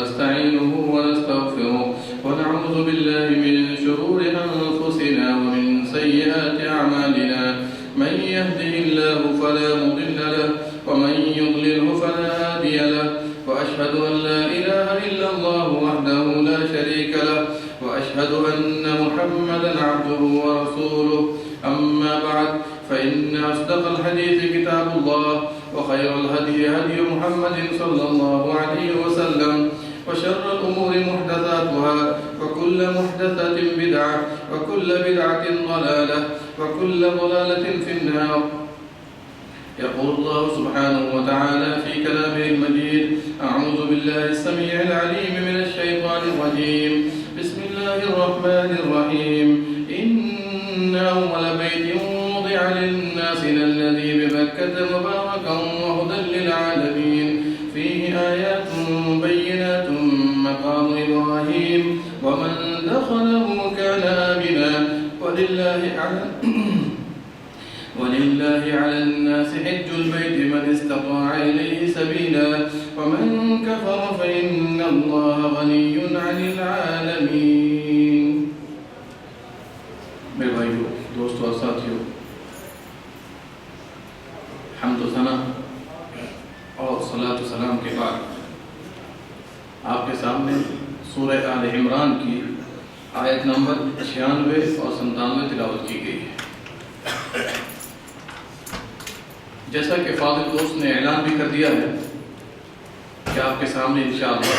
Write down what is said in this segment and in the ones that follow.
ونستعينه ونستغفره ونعوذ بالله من شرور أنفسنا ومن سيئات أعمالنا من يهده الله فلا مضل له ومن يضلله فلا هادي له وأشهد أن لا إله إلا الله وحده لا شريك له وأشهد أن محمدا عبده ورسوله أما بعد فإن أصدق الحديث كتاب الله وخير الهدي هدي محمد صلى الله عليه وسلم وشر الأمور محدثاتها وكل محدثة بدعة وكل بدعة ضلالة وكل ضلالة في النار. يقول الله سبحانه وتعالى في كلامه المجيد: أعوذ بالله السميع العليم من الشيطان الرجيم. بسم الله الرحمن الرحيم. إن أول بيت وضع للناس الذي ببكة مباركا وهدى للعالمين فيه آيات بينات مقام إبراهيم ومن دخله كان آمنا ولله على الناس حج البيت من استطاع إليه سبيلا ومن كفر فإن الله غني عن العالمين. میرے بھائیو، دوستو اور ساتھیو، حمد و ثنا اور صلاۃ و سلام کے بعد آپ کے سامنے سورہ آل عمران کی آیت نمبر 96 اور 97 تلاوت کی گئی ہے. جیسا کہ فاضل دوست نے اعلان بھی کر دیا ہے کہ آپ کے سامنے انشاءاللہ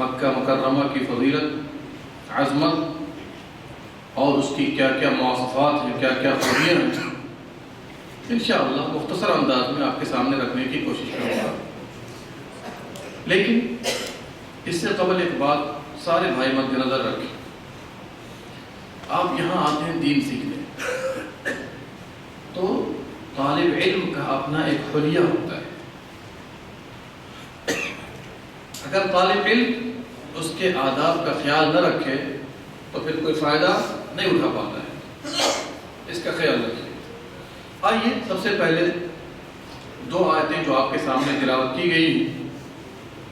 مکہ مکرمہ کی فضیلت، عظمت اور اس کی کیا کیا مواصفات ہیں، کیا کیا خوبیاں ہیں، انشاءاللہ مختصر انداز میں آپ کے سامنے رکھنے کی کوشش کروں گا. لیکن اس سے قبل ایک بات سارے بھائی مد نظر رکھیں. آپ یہاں آتے ہیں دین سیکھنے، تو طالب علم کا اپنا ایک حلیہ ہوتا ہے. اگر طالب علم اس کے آداب کا خیال نہ رکھے تو پھر کوئی فائدہ نہیں اٹھا پاتا ہے. اس کا خیال رکھیے. آئیے سب سے پہلے دو آیتیں جو آپ کے سامنے تلاوت کی گئی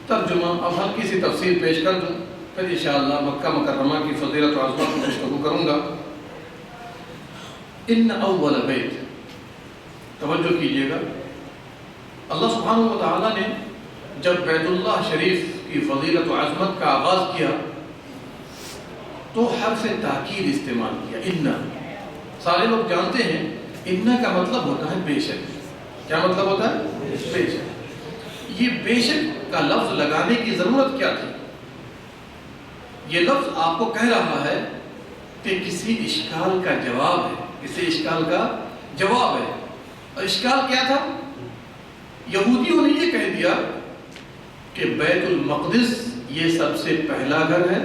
ترجمہ اب ہلکی سی تفسیر پیش کر دوں، پھر انشاءاللہ مکہ مکرمہ کی فضیلت و عظمت کو گفتگو کروں گا. ان اول بیت، توجہ کیجئے گا، اللہ سبحانہ و تعالیٰ نے جب بیت اللہ شریف کی فضیلت و عظمت کا آغاز کیا تو حرف تاکید استعمال کیا. ان، سارے لوگ جانتے ہیں ان کا مطلب ہوتا ہے بے شک. کیا مطلب ہوتا ہے؟ بے شک. یہ بے شک کا لفظ لگانے کی ضرورت کیا تھی؟ یہ لفظ آپ کو کہہ رہا ہے کہ کسی اشکال کا جواب ہے، کسی اشکال کا جواب ہے. اور اشکال کیا تھا؟ یہودیوں نے یہ کہہ دیا کہ بیت المقدس یہ سب سے پہلا گھر ہے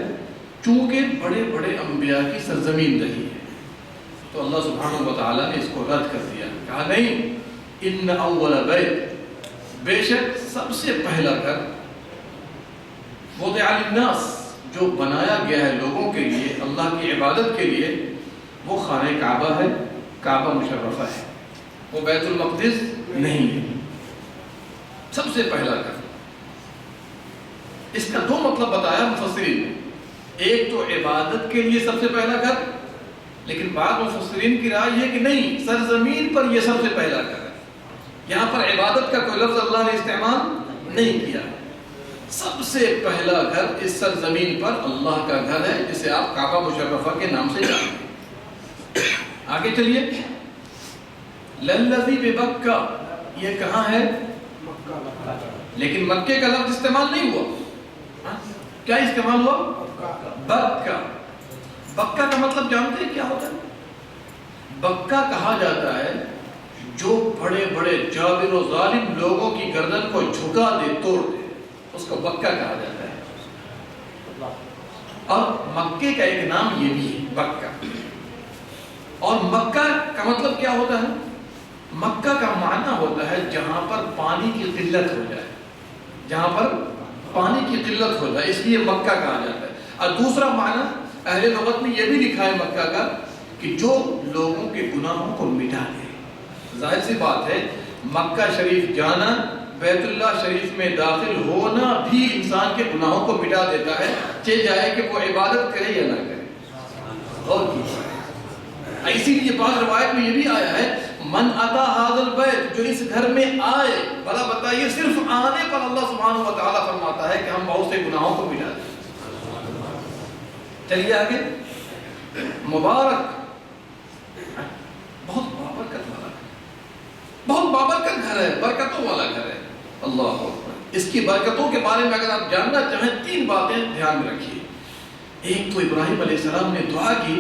چونکہ بڑے بڑے انبیاء کی سرزمین رہی ہے. تو اللہ سبحانہ و تعالیٰ نے اس کو رد کر دیا، کہا نہیں، ان اول بیت، بے شک سب سے پہلا گھر، وضع للناس، جو بنایا گیا ہے لوگوں کے لیے، اللہ کی عبادت کے لیے، وہ خانہ کعبہ ہے، کعبہ مشرفہ ہے، وہ بیت المقدس نہیں ہے. سب سے پہلا گھر. اس کا دو مطلب بتایا مفسرین نے. ایک تو عبادت کے لیے سب سے پہلا گھر، لیکن بعض مفسرین کی رائے یہ کہ نہیں، سرزمین پر یہ سب سے پہلا گھر ہے. یہاں پر عبادت کا کوئی لفظ اللہ نے استعمال نہیں کیا. سب سے پہلا گھر اس سرزمین پر اللہ کا گھر ہے جسے آپ کعبہ مشرفہ کے نام سے جانتے ہیں. آگے چلیے. للذی ببکہ، یہ کہاں ہے؟ لیکن مکے کا لفظ استعمال نہیں ہوا. کیا استعمال ہوا؟ بکہ. بکہ کا مطلب جانتے ہیں کیا ہوتا ہے؟ بکہ کہا جاتا ہے جو بڑے بڑے جابر و ظالم لوگوں کی گردن کو جھکا دے، توڑ دے، اس کو بکہ کہا جاتا ہے. اور مکے کا ایک نام یہ بھی ہے، بکہ. اور مکہ کا مطلب کیا ہوتا ہے؟ مکہ کا معنی ہوتا ہے جہاں پر پانی کی قلت ہو جائے، جہاں پر پانی کی قلت ہو جائے، اس لیے مکہ کہا جاتا ہے. اور دوسرا معنی اہل لغت نے یہ بھی لکھا ہے مکہ کا کہ جو لوگوں کے گناہوں کو مٹا دے. ظاہر سی بات ہے مکہ شریف جانا بیت اللہ شریف میں داخل ہونا بھی انسان کے گناہوں کو مٹا دیتا ہے، چاہے جائے کہ وہ عبادت کرے یا نہ کرے۔ غور کیجیے، اسی لیے بعض روایت میں یہ بھی آیا ہے من اتا ھذا البیت، جو اس گھر میں آئے، بھلا بتائیے صرف آنے پر اللہ سبحانہ و تعالیٰ فرماتا ہے کہ ہم بہت سے گناہوں کو مٹا دیں۔ چلیے آگے، مبارک، بہت بابرکت والا گھر، بہت بابرکت گھر ہے، برکتوں والا گھر ہے۔ اللہ اکبر۔ اس کی برکتوں کے بارے میں اگر آپ جاننا چاہیں 3 باتیں دھیان میں رکھیے۔ ایک تو ابراہیم علیہ السلام نے دعا کی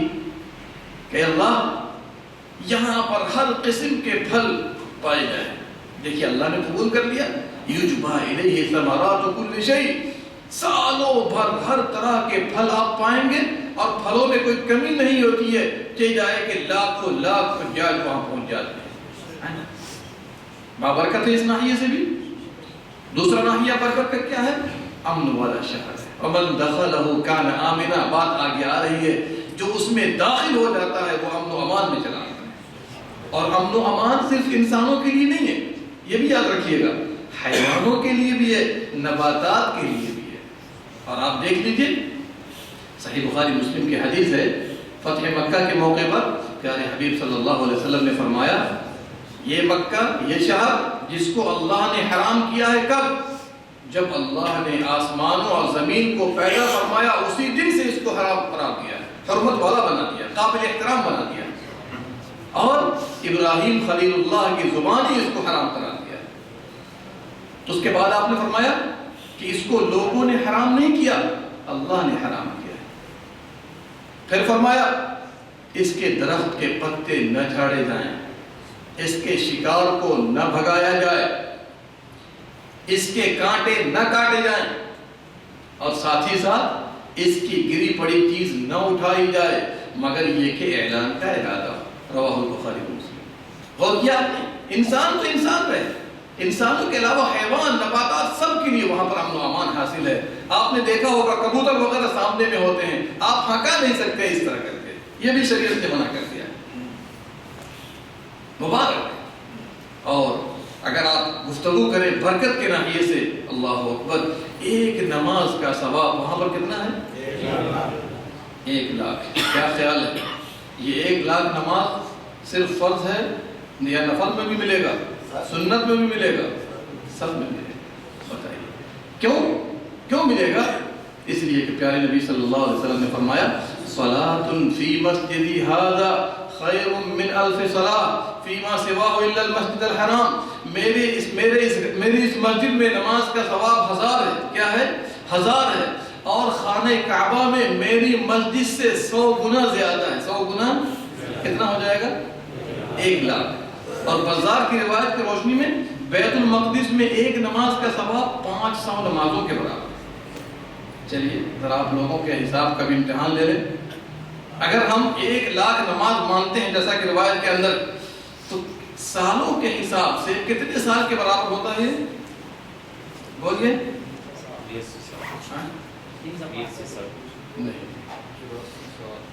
کہ اللہ یہاں پر ہر قسم کے پھل پائے جائیں۔ دیکھیے اللہ نے قبول کر لیا، یجبا الیہ ثمرات کل شیء، سالوں بھر ہر طرح کے پھل آپ پائیں گے، اور پھلوں میں کوئی کمی نہیں ہوتی ہے، چاہے جائے کہ لاکھوں لاکھ حجاج وہاں پہنچ جاتے ہیں۔ بابرکت ہے اس ناحیے سے بھی۔ دوسرا ناحیہ برکت کا کیا ہے؟ امن والا شہر ہے، ومن دخلہ کان آمنا، بات آگے آ رہی ہے، جو اس میں داخل ہو جاتا ہے وہ امن و امان میں چلا جاتا ہے۔ اور امن و امان صرف انسانوں کے لیے نہیں ہے، یہ بھی یاد رکھیے گا، حیوانوں کے لیے بھی ہے، نباتات کے لیے بھی ہے۔ اور آپ دیکھ لیجئے صحیح بخاری مسلم کی حدیث ہے، فتح مکہ کے موقع پر پیارے حبیب صلی اللہ علیہ وسلم نے فرمایا یہ مکہ، یہ شہر جس کو اللہ نے حرام کیا ہے، کب؟ جب اللہ نے آسمانوں اور زمین کو پیدا فرمایا اسی دن سے اس کو حرام قرار دیا، حرمت والا بنا دیا، قابل احترام بنا دیا، اور ابراہیم خلیل اللہ کی زبان ہی اس کو حرام قرار دیا۔ تو اس کے بعد آپ نے فرمایا کہ اس کو لوگوں نے حرام نہیں کیا، اللہ نے حرام کیا۔ پھر فرمایا اس کے درخت کے پتے نہ جھاڑے جائیں، اس کے شکار کو نہ بھگایا جائے، اس کے کانٹے نہ کاٹے جائیں، اور ساتھ ہی ساتھ اس کی گری پڑی چیز نہ اٹھائی جائے مگر یہ کہ اعلان کا ارادہ ہو۔ رواہ البخاری مسلم۔ غور کیا آپ نے؟ انسان تو انسان رہے، انسانوں کے علاوہ حیوان، نباتات، سب کے لیے وہاں پر امن و امان حاصل ہے۔ آپ نے دیکھا ہوگا کبوتر وغیرہ سامنے میں ہوتے ہیں، آپ ہنکا نہیں سکتے اس طرح کر کے، یہ بھی شریعت نے منع کر دیا۔ مبارک۔ اور اگر آپ گفتگو کریں برکت کے ناحیے سے، اللہ اکبر، ایک نماز کا ثواب وہاں پر کتنا ہے؟ 1 لاکھ۔ کیا خیال ہے یہ 1 لاکھ نماز صرف فرض ہے یا نفل میں بھی ملے گا، سنت میں بھی ملے گا، سب میں ملے گا؟ بتائیے کیوں ملے گا؟ اس لیے کہ پیارے نبی صلی اللہ علیہ وسلم نے فرمایا صلاۃ فی مسجدی ھذا خیر من 1000 صلاۃ فیما سواہ الا المسجد الحرام، میری اس مسجد میں نماز کا ثواب 1000 ہے۔ کیا ہے؟ 1000 ہے، اور خانہ کعبہ میں میری مسجد سے 100 گنا زیادہ ہے۔ 100 گنا کتنا ہو جائے گا؟ 1 لاکھ۔ اور بازار کی روایت کی روشنی میں بیت المقدس میں ایک نماز کا ثواب 500 نمازوں کے برابر۔ چلیے ذرا آپ لوگوں کے حساب کا بھی امتحان لے لیں، اگر ہم 1 لاکھ نماز مانتے ہیں جیسا کہ روایت کے اندر، تو سالوں کے حساب سے کتنے سال کے برابر ہوتا ہے؟ بولیے۔ نہیں،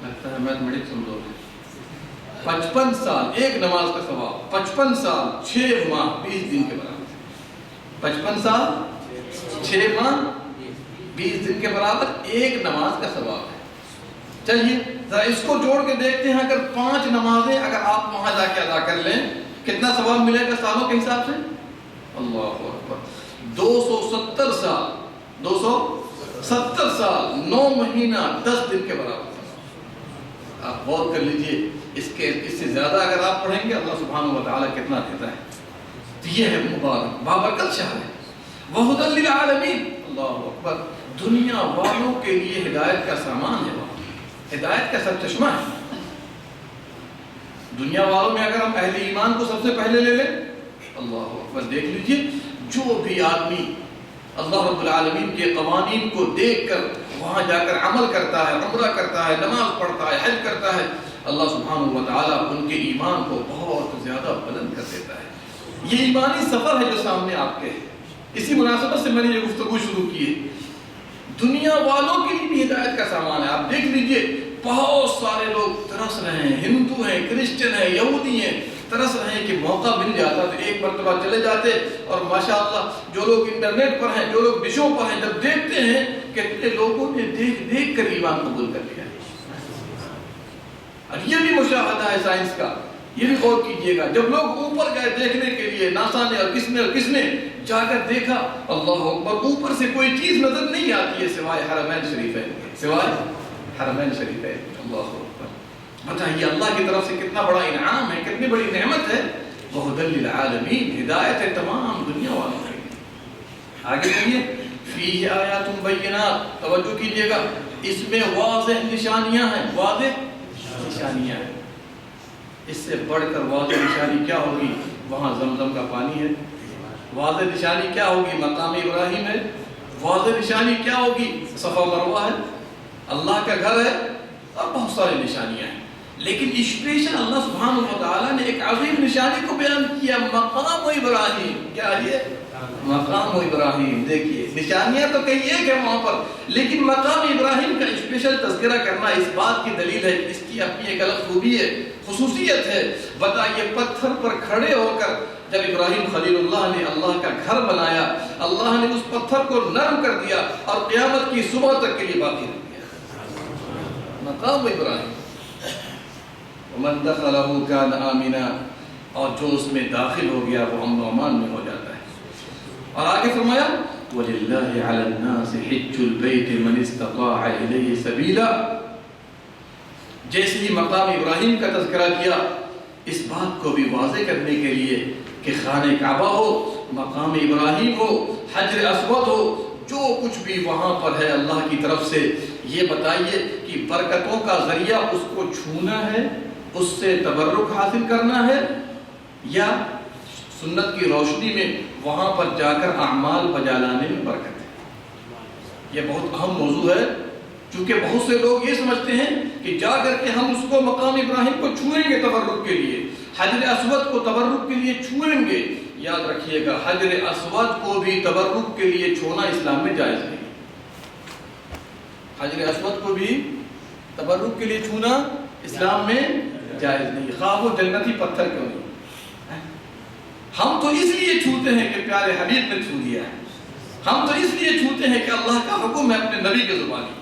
لگتا ہے میتھمیٹکس سمجھو گے۔ 55 سال ایک نماز کا ثواب، 55 سال 6 ماہ 20 دن کے برابر۔ 55 سال 6 ماہ 20 دن کے برابر ایک نماز کا ثواب ہے۔ چلیے ذرا اس کو جوڑ کے دیکھتے ہیں، اگر 5 نمازیں اگر آپ وہاں جا کے ادا کر لیں کتنا ثواب ملے گا سالوں کے حساب سے؟ اللہ اکبر، 270 سال، 270 سال 9 مہینہ 10 دن کے برابر۔ آپ غور کر لیجئے، اس سے زیادہ اگر آپ پڑھیں گے اللہ سبحانہ و تعالیٰ کتنا دیتا ہے۔ تو یہ ہے مبارک بابرکت شہر ہے، وہدی للعالمین۔ اللہ اکبر، دنیا والوں کے لیے ہدایت کا سامان ہے، ہدایت کا سرچشمہ ہے۔ دنیا والوں میں اگر ہم اہل ایمان کو سب سے پہلے لے لیں، اللہ اکبر، دیکھ لیجئے جو بھی آدمی اللہ رب العالمین کے قوانین کو دیکھ کر وہاں جا کر عمل کرتا ہے، عمرہ کرتا ہے، نماز پڑھتا ہے، حج کرتا ہے، اللہ سبحانہ و تعالیٰ ان کے ایمان کو بہت زیادہ بلند کر دیتا ہے۔ یہ ایمانی سفر ہے جو سامنے آپ کے ہے۔ اسی مناسبت سے میں نے یہ گفتگو شروع کی ہے، دنیا والوں کے لیے بھی ہدایت کا سامان ہے۔ آپ دیکھ لیجئے بہت سارے لوگ ترس رہے ہیں، ہندو ہیں، کرسچن ہیں، یہودی ہیں، ترس رہے ہیں کہ موقع مل جاتا تو ایک مرتبہ چلے جاتے. اور ماشاءاللہ جو لوگ انٹرنیٹ پر ہیں, جو لوگ ڈشوں پر ہیں, جب دیکھتے ہیں کتنے لوگوں نے دیکھ کر ایمان قبول کر لیا. اور یہ بھی مشاہدہ ہے سائنس کا, یہ بھی غور کیجئے گا. جب لوگ اوپر گئے دیکھنے کے لیے, ناسا نے اور کس نے جا کر دیکھا, اللہ اکبر, اوپر سے کوئی چیز نظر نہیں آتی ہے سوائے حرمین شریفین کے, سوائے حرمین شریفین. اللہ اکبر. بتائیے اللہ کی طرف سے کتنا بڑا انعام ہے, کتنی بڑی نعمت ہے. وَهُدًى لِلْعَالَمِينَ, ہدایت ہے تمام دنیا والوں کے لیے. آگے چلیے. فِيهِ آیاتٌ بَيِّنَاتٌ, توجہ کیجئے گا, اس میں واضح نشانیاں ہیں, واضح نشانیاں ہیں. اس سے بڑھ کر واضح نشانی کیا ہوگی؟ وہاں زمزم کا پانی ہے. واضح نشانی کیا ہوگی؟ مقام ابراہیم ہے. واضح نشانی کیا ہوگی؟ صفا مروہ ہے, اللہ کا گھر ہے, اور بہت ساری نشانیاں ہیں. لیکن اسپیشل اللہ سبحانہ و تعالیٰ نے ایک عظیم نشانی کو بیان کیا, مقام ابراہیم. کیا ہے مقام ابراہیم؟ دیکھیے نشانیاں تو کئی ایک ہے وہاں پر, لیکن مقام ابراہیم کا اسپیشل تذکرہ کرنا اس بات کی دلیل ہے, اس کی اپنی ایک الگ خوبی ہے, خصوصیت ہے. بتائیے پتھر پر کھڑے ہو کر جب ابراہیم خلیل اللہ نے اللہ کا گھر بنایا, اللہ نے اس پتھر کو نرم کر دیا اور قیامت کی صبح تک کے لیے باقی رکھ دیا. مقام ابراہیم. ومن دخلہ کان آمنا, اور جو اس میں داخل ہو گیا وہ امن و امان میں ہو جاتا ہے. اور آگے فرمایا وَلِلَّهِ عَلَى النَّاسِ حِجُّ الْبَيْتِ مَنِ اسْتَطَاعَ إِلَيْهِ سَبِيلًا. جیسے ہی مقام ابراہیم کا تذکرہ کیا, اس بات کو بھی واضح کرنے کے لیے کہ خانہ کعبہ ہو, مقام ابراہیم ہو, حجر اسود ہو, جو کچھ بھی وہاں پر ہے اللہ کی طرف سے, یہ بتائیے کہ برکتوں کا ذریعہ اس کو چھونا ہے, اس سے تبرک حاصل کرنا ہے, یا سنت کی روشنی میں وہاں پر جا کر اعمال بجا لانے میں برکت ہے. یہ بہت اہم موضوع ہے, چونکہ بہت سے لوگ یہ سمجھتے ہیں کہ جا کر کے ہم اس کو مقام ابراہیم کو چھوئیں گے تبرک کے لیے, حجر اسود کو تبرک کے لیے چھوئیں گے. یاد رکھیے گا حجر اسود کو بھی تبرک کے لیے چھونا اسلام میں جائز نہیں. حجر اسود کو بھی تبرک کے لیے چھونا اسلام میں جائز نہیں, خواہ وہ جنتی پتھر کیوں نہیں. ہم تو اس لیے چھوتے ہیں کہ پیارے حبیب نے چھو دیا ہے, ہم تو اس لیے چھوتے ہیں کہ اللہ کا حکم ہے اپنے نبی کے زبانی.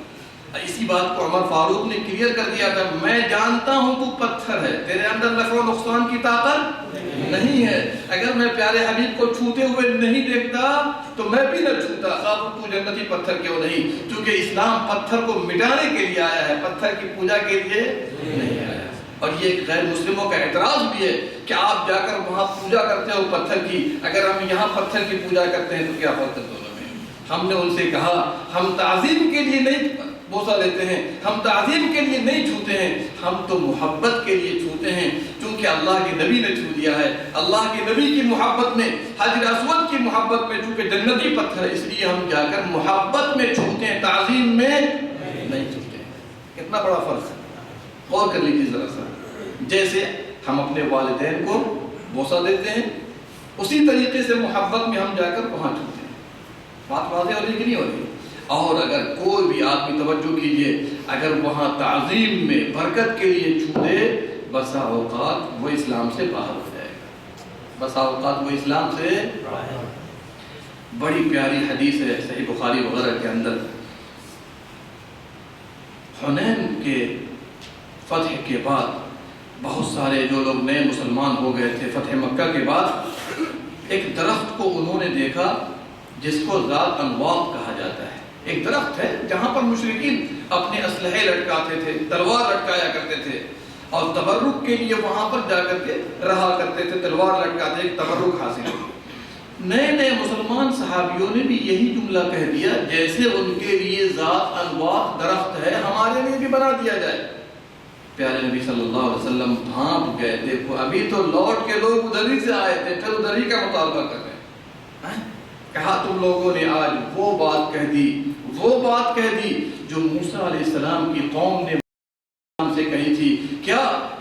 اسی بات کو عمر فاروق نے کلیئر کر دیا تھا, میں جانتا ہوں تو پتھر ہے, تیرے اندر نفع و نقصان کی طاقت نہیں ہے. اگر میں پیارے حبیب کو چھوتے ہوئے نہیں دیکھتا تو میں بھی نہ چھوتا, خواہ تو جنتی پتھر کیوں نہیں. کیونکہ اسلام پتھر کو مٹانے کے لیے آیا ہے, پتھر کی پوجا کے لیے نہیں آیا. اور یہ ایک غیر مسلموں کا اعتراض بھی ہے کہ آپ جا کر وہاں پوجا کرتے ہو پتھر کی, اگر ہم یہاں پتھر کی پوجا کرتے ہیں تو کیا فرق ہے دونوں میں. ہم نے ان سے کہا ہم تعظیم کے لیے نہیں بوسہ لیتے ہیں, ہم تعظیم کے لیے نہیں چھوتے ہیں, ہم تو محبت کے لیے چھوتے ہیں, چونکہ اللہ کے نبی نے چھو دیا ہے. اللہ کے نبی کی محبت میں, حجر اسود کی محبت میں, چونکہ جنتی پتھر ہے اس لیے ہم جا کر محبت میں چھوتے ہیں, تعظیم میں نہیں چھوتے ہیں. کتنا بڑا فرق ہے, غور کر لیجیے ذرا سا. جیسے ہم اپنے والدین کو بوسہ دیتے ہیں, اسی طریقے سے محبت میں ہم جا کر وہاں چھوتے ہیں. بات واضح ہو رہی کہ نہیں ہو رہی؟ اور اگر کوئی بھی آدمی توجہ کیجئے, اگر وہاں تعظیم میں برکت کے لیے چھوتے, بسا اوقات وہ اسلام سے باہر ہو جائے گا, بسا اوقات وہ اسلام سے. بڑی پیاری حدیث ہے صحیح بخاری وغیرہ کے اندر, حنین کے فتح کے بعد بہت سارے جو لوگ نئے مسلمان ہو گئے تھے فتح مکہ کے بعد, ایک درخت کو انہوں نے دیکھا جس کو ذات انواط کہا جاتا ہے. ایک درخت ہے جہاں پر مشرکین اپنے اسلحے لٹکاتے تھے, تلوار لٹکایا کرتے تھے, اور تبرک کے لیے وہاں پر جا کر کے رہا کرتے تھے, تلوار لٹکاتے, ایک تبرک حاصل. نئے نئے مسلمان صحابیوں نے بھی یہی جملہ کہہ دیا, جیسے ان کے لیے ذات انواط درخت ہے ہمارے لیے بھی بنا دیا جائے. پیارے نبی صلی اللہ علیہ وسلم بھانپ گئے, دیکھو ابھی تو لوٹ کے لوگ ادھر ہی سے آئے تھے, پھر ادھر ہی کا مطالبہ کر رہے ہیں. کہا تم لوگوں نے آج وہ بات کہہ دی جو موسیٰ علیہ السلام کی قوم نے سے کہی تھی, کیا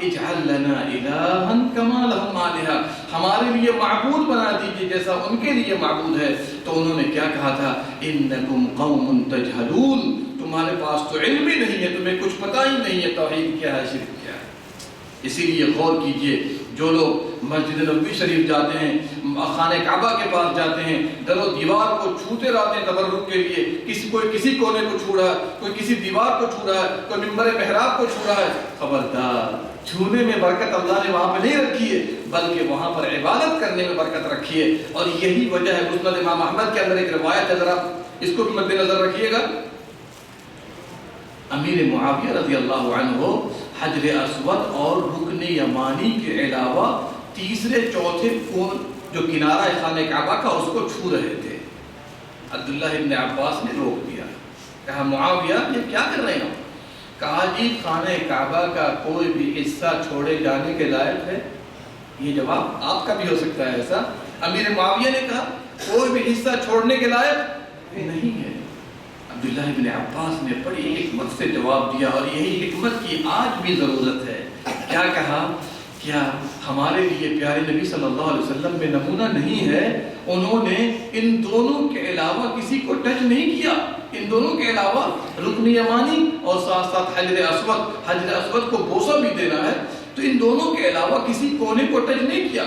اجعل لنا الہا کما لہم آلہہ, ہمارے لیے معبود بنا دیجئے جیسا ان کے لیے معبود ہے. تو انہوں نے کیا کہا تھا, انکم قوم تجہلون, تمہارے پاس تو علم ہی نہیں ہے, تمہیں کچھ پتہ ہی نہیں ہے توحید کیا ہے, شرک کیا ہے. اسی لیے غور کیجئے, جو لوگ مسجد نبوی شریف جاتے ہیں، خانہ کعبہ کے پاس جاتے ہیں، در و دیوار کو چھوتے رہتے ہیں تبرک کے لیے، کوئی کسی کونے کو چھو رہا ہے، کوئی کسی دیوار کو چھو رہا ہے، کوئی ممبر محراب کو چھو رہا ہے، خبردار، چھونے میں برکت اللہ نے وہاں پہ نہیں رکھی ہے، بلکہ وہاں پر عبادت کرنے میں برکت رکھی ہے۔ اور یہی وجہ ہے، مسند امام احمد کے اندر ایک روایت ہے، ذرا اس کو بھی مد نظر رکھیے گا۔ امیر معاویہ رضی اللہ عنہ حجر اسود اور رکن یمانی کے علاوہ تیسرے چوتھے کون جو کنارہ خانہ کعبہ کا اس کو چھو رہے تھے۔ عبداللہ ابن عباس نے روک دیا، کہا معاویہ یہ کیا کر رہے ہیں؟ کہا جی خانہ کعبہ کا کوئی بھی حصہ چھوڑے جانے کے لائق ہے؟ یہ جواب آپ کا بھی ہو سکتا ہے ایسا۔ امیر معاویہ نے کہا کوئی بھی حصہ چھوڑنے کے لائق نہیں ہے۔ عبداللہ ابن عباس نے بڑی حکمت سے جواب دیا، اور یہی حکمت کی آج بھی ضرورت ہے۔ کیا کہا؟ کیا ہمارے لیے پیارے نبی صلی اللہ علیہ وسلم میں نمونہ نہیں ہے؟ انہوں نے ان دونوں کے علاوہ کسی کو ٹچ نہیں کیا، ان دونوں کے علاوہ رکن یمانی اور ساتھ ساتھ حجر اسود کو بوسہ بھی دینا ہے، تو ان دونوں کے علاوہ کسی کونے کو ٹچ نہیں کیا۔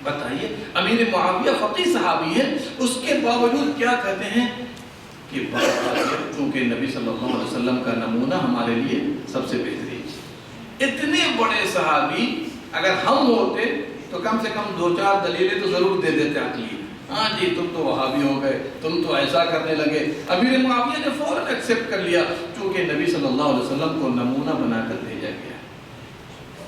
بتائیے، امیر معاویہ فقیہ صحابی ہے، اس کے باوجود کیا کہتے ہیں کہ چونکہ نبی صلی اللہ علیہ وسلم کا نمونہ ہمارے لیے سب سے بہترین۔ اتنے بڑے صحابی اگر ہم ہوتے تو کم سے کم 2-4 دلیلیں تو ضرور دے دیتے عقلی، ہاں جی تم تو وہابی ہو گئے، تم تو ایسا کرنے لگے۔ امیر معاویہ نے فوراً ایکسپٹ کر لیا، چونکہ نبی صلی اللہ علیہ وسلم کو نمونہ بنا کر بھیجا گیا۔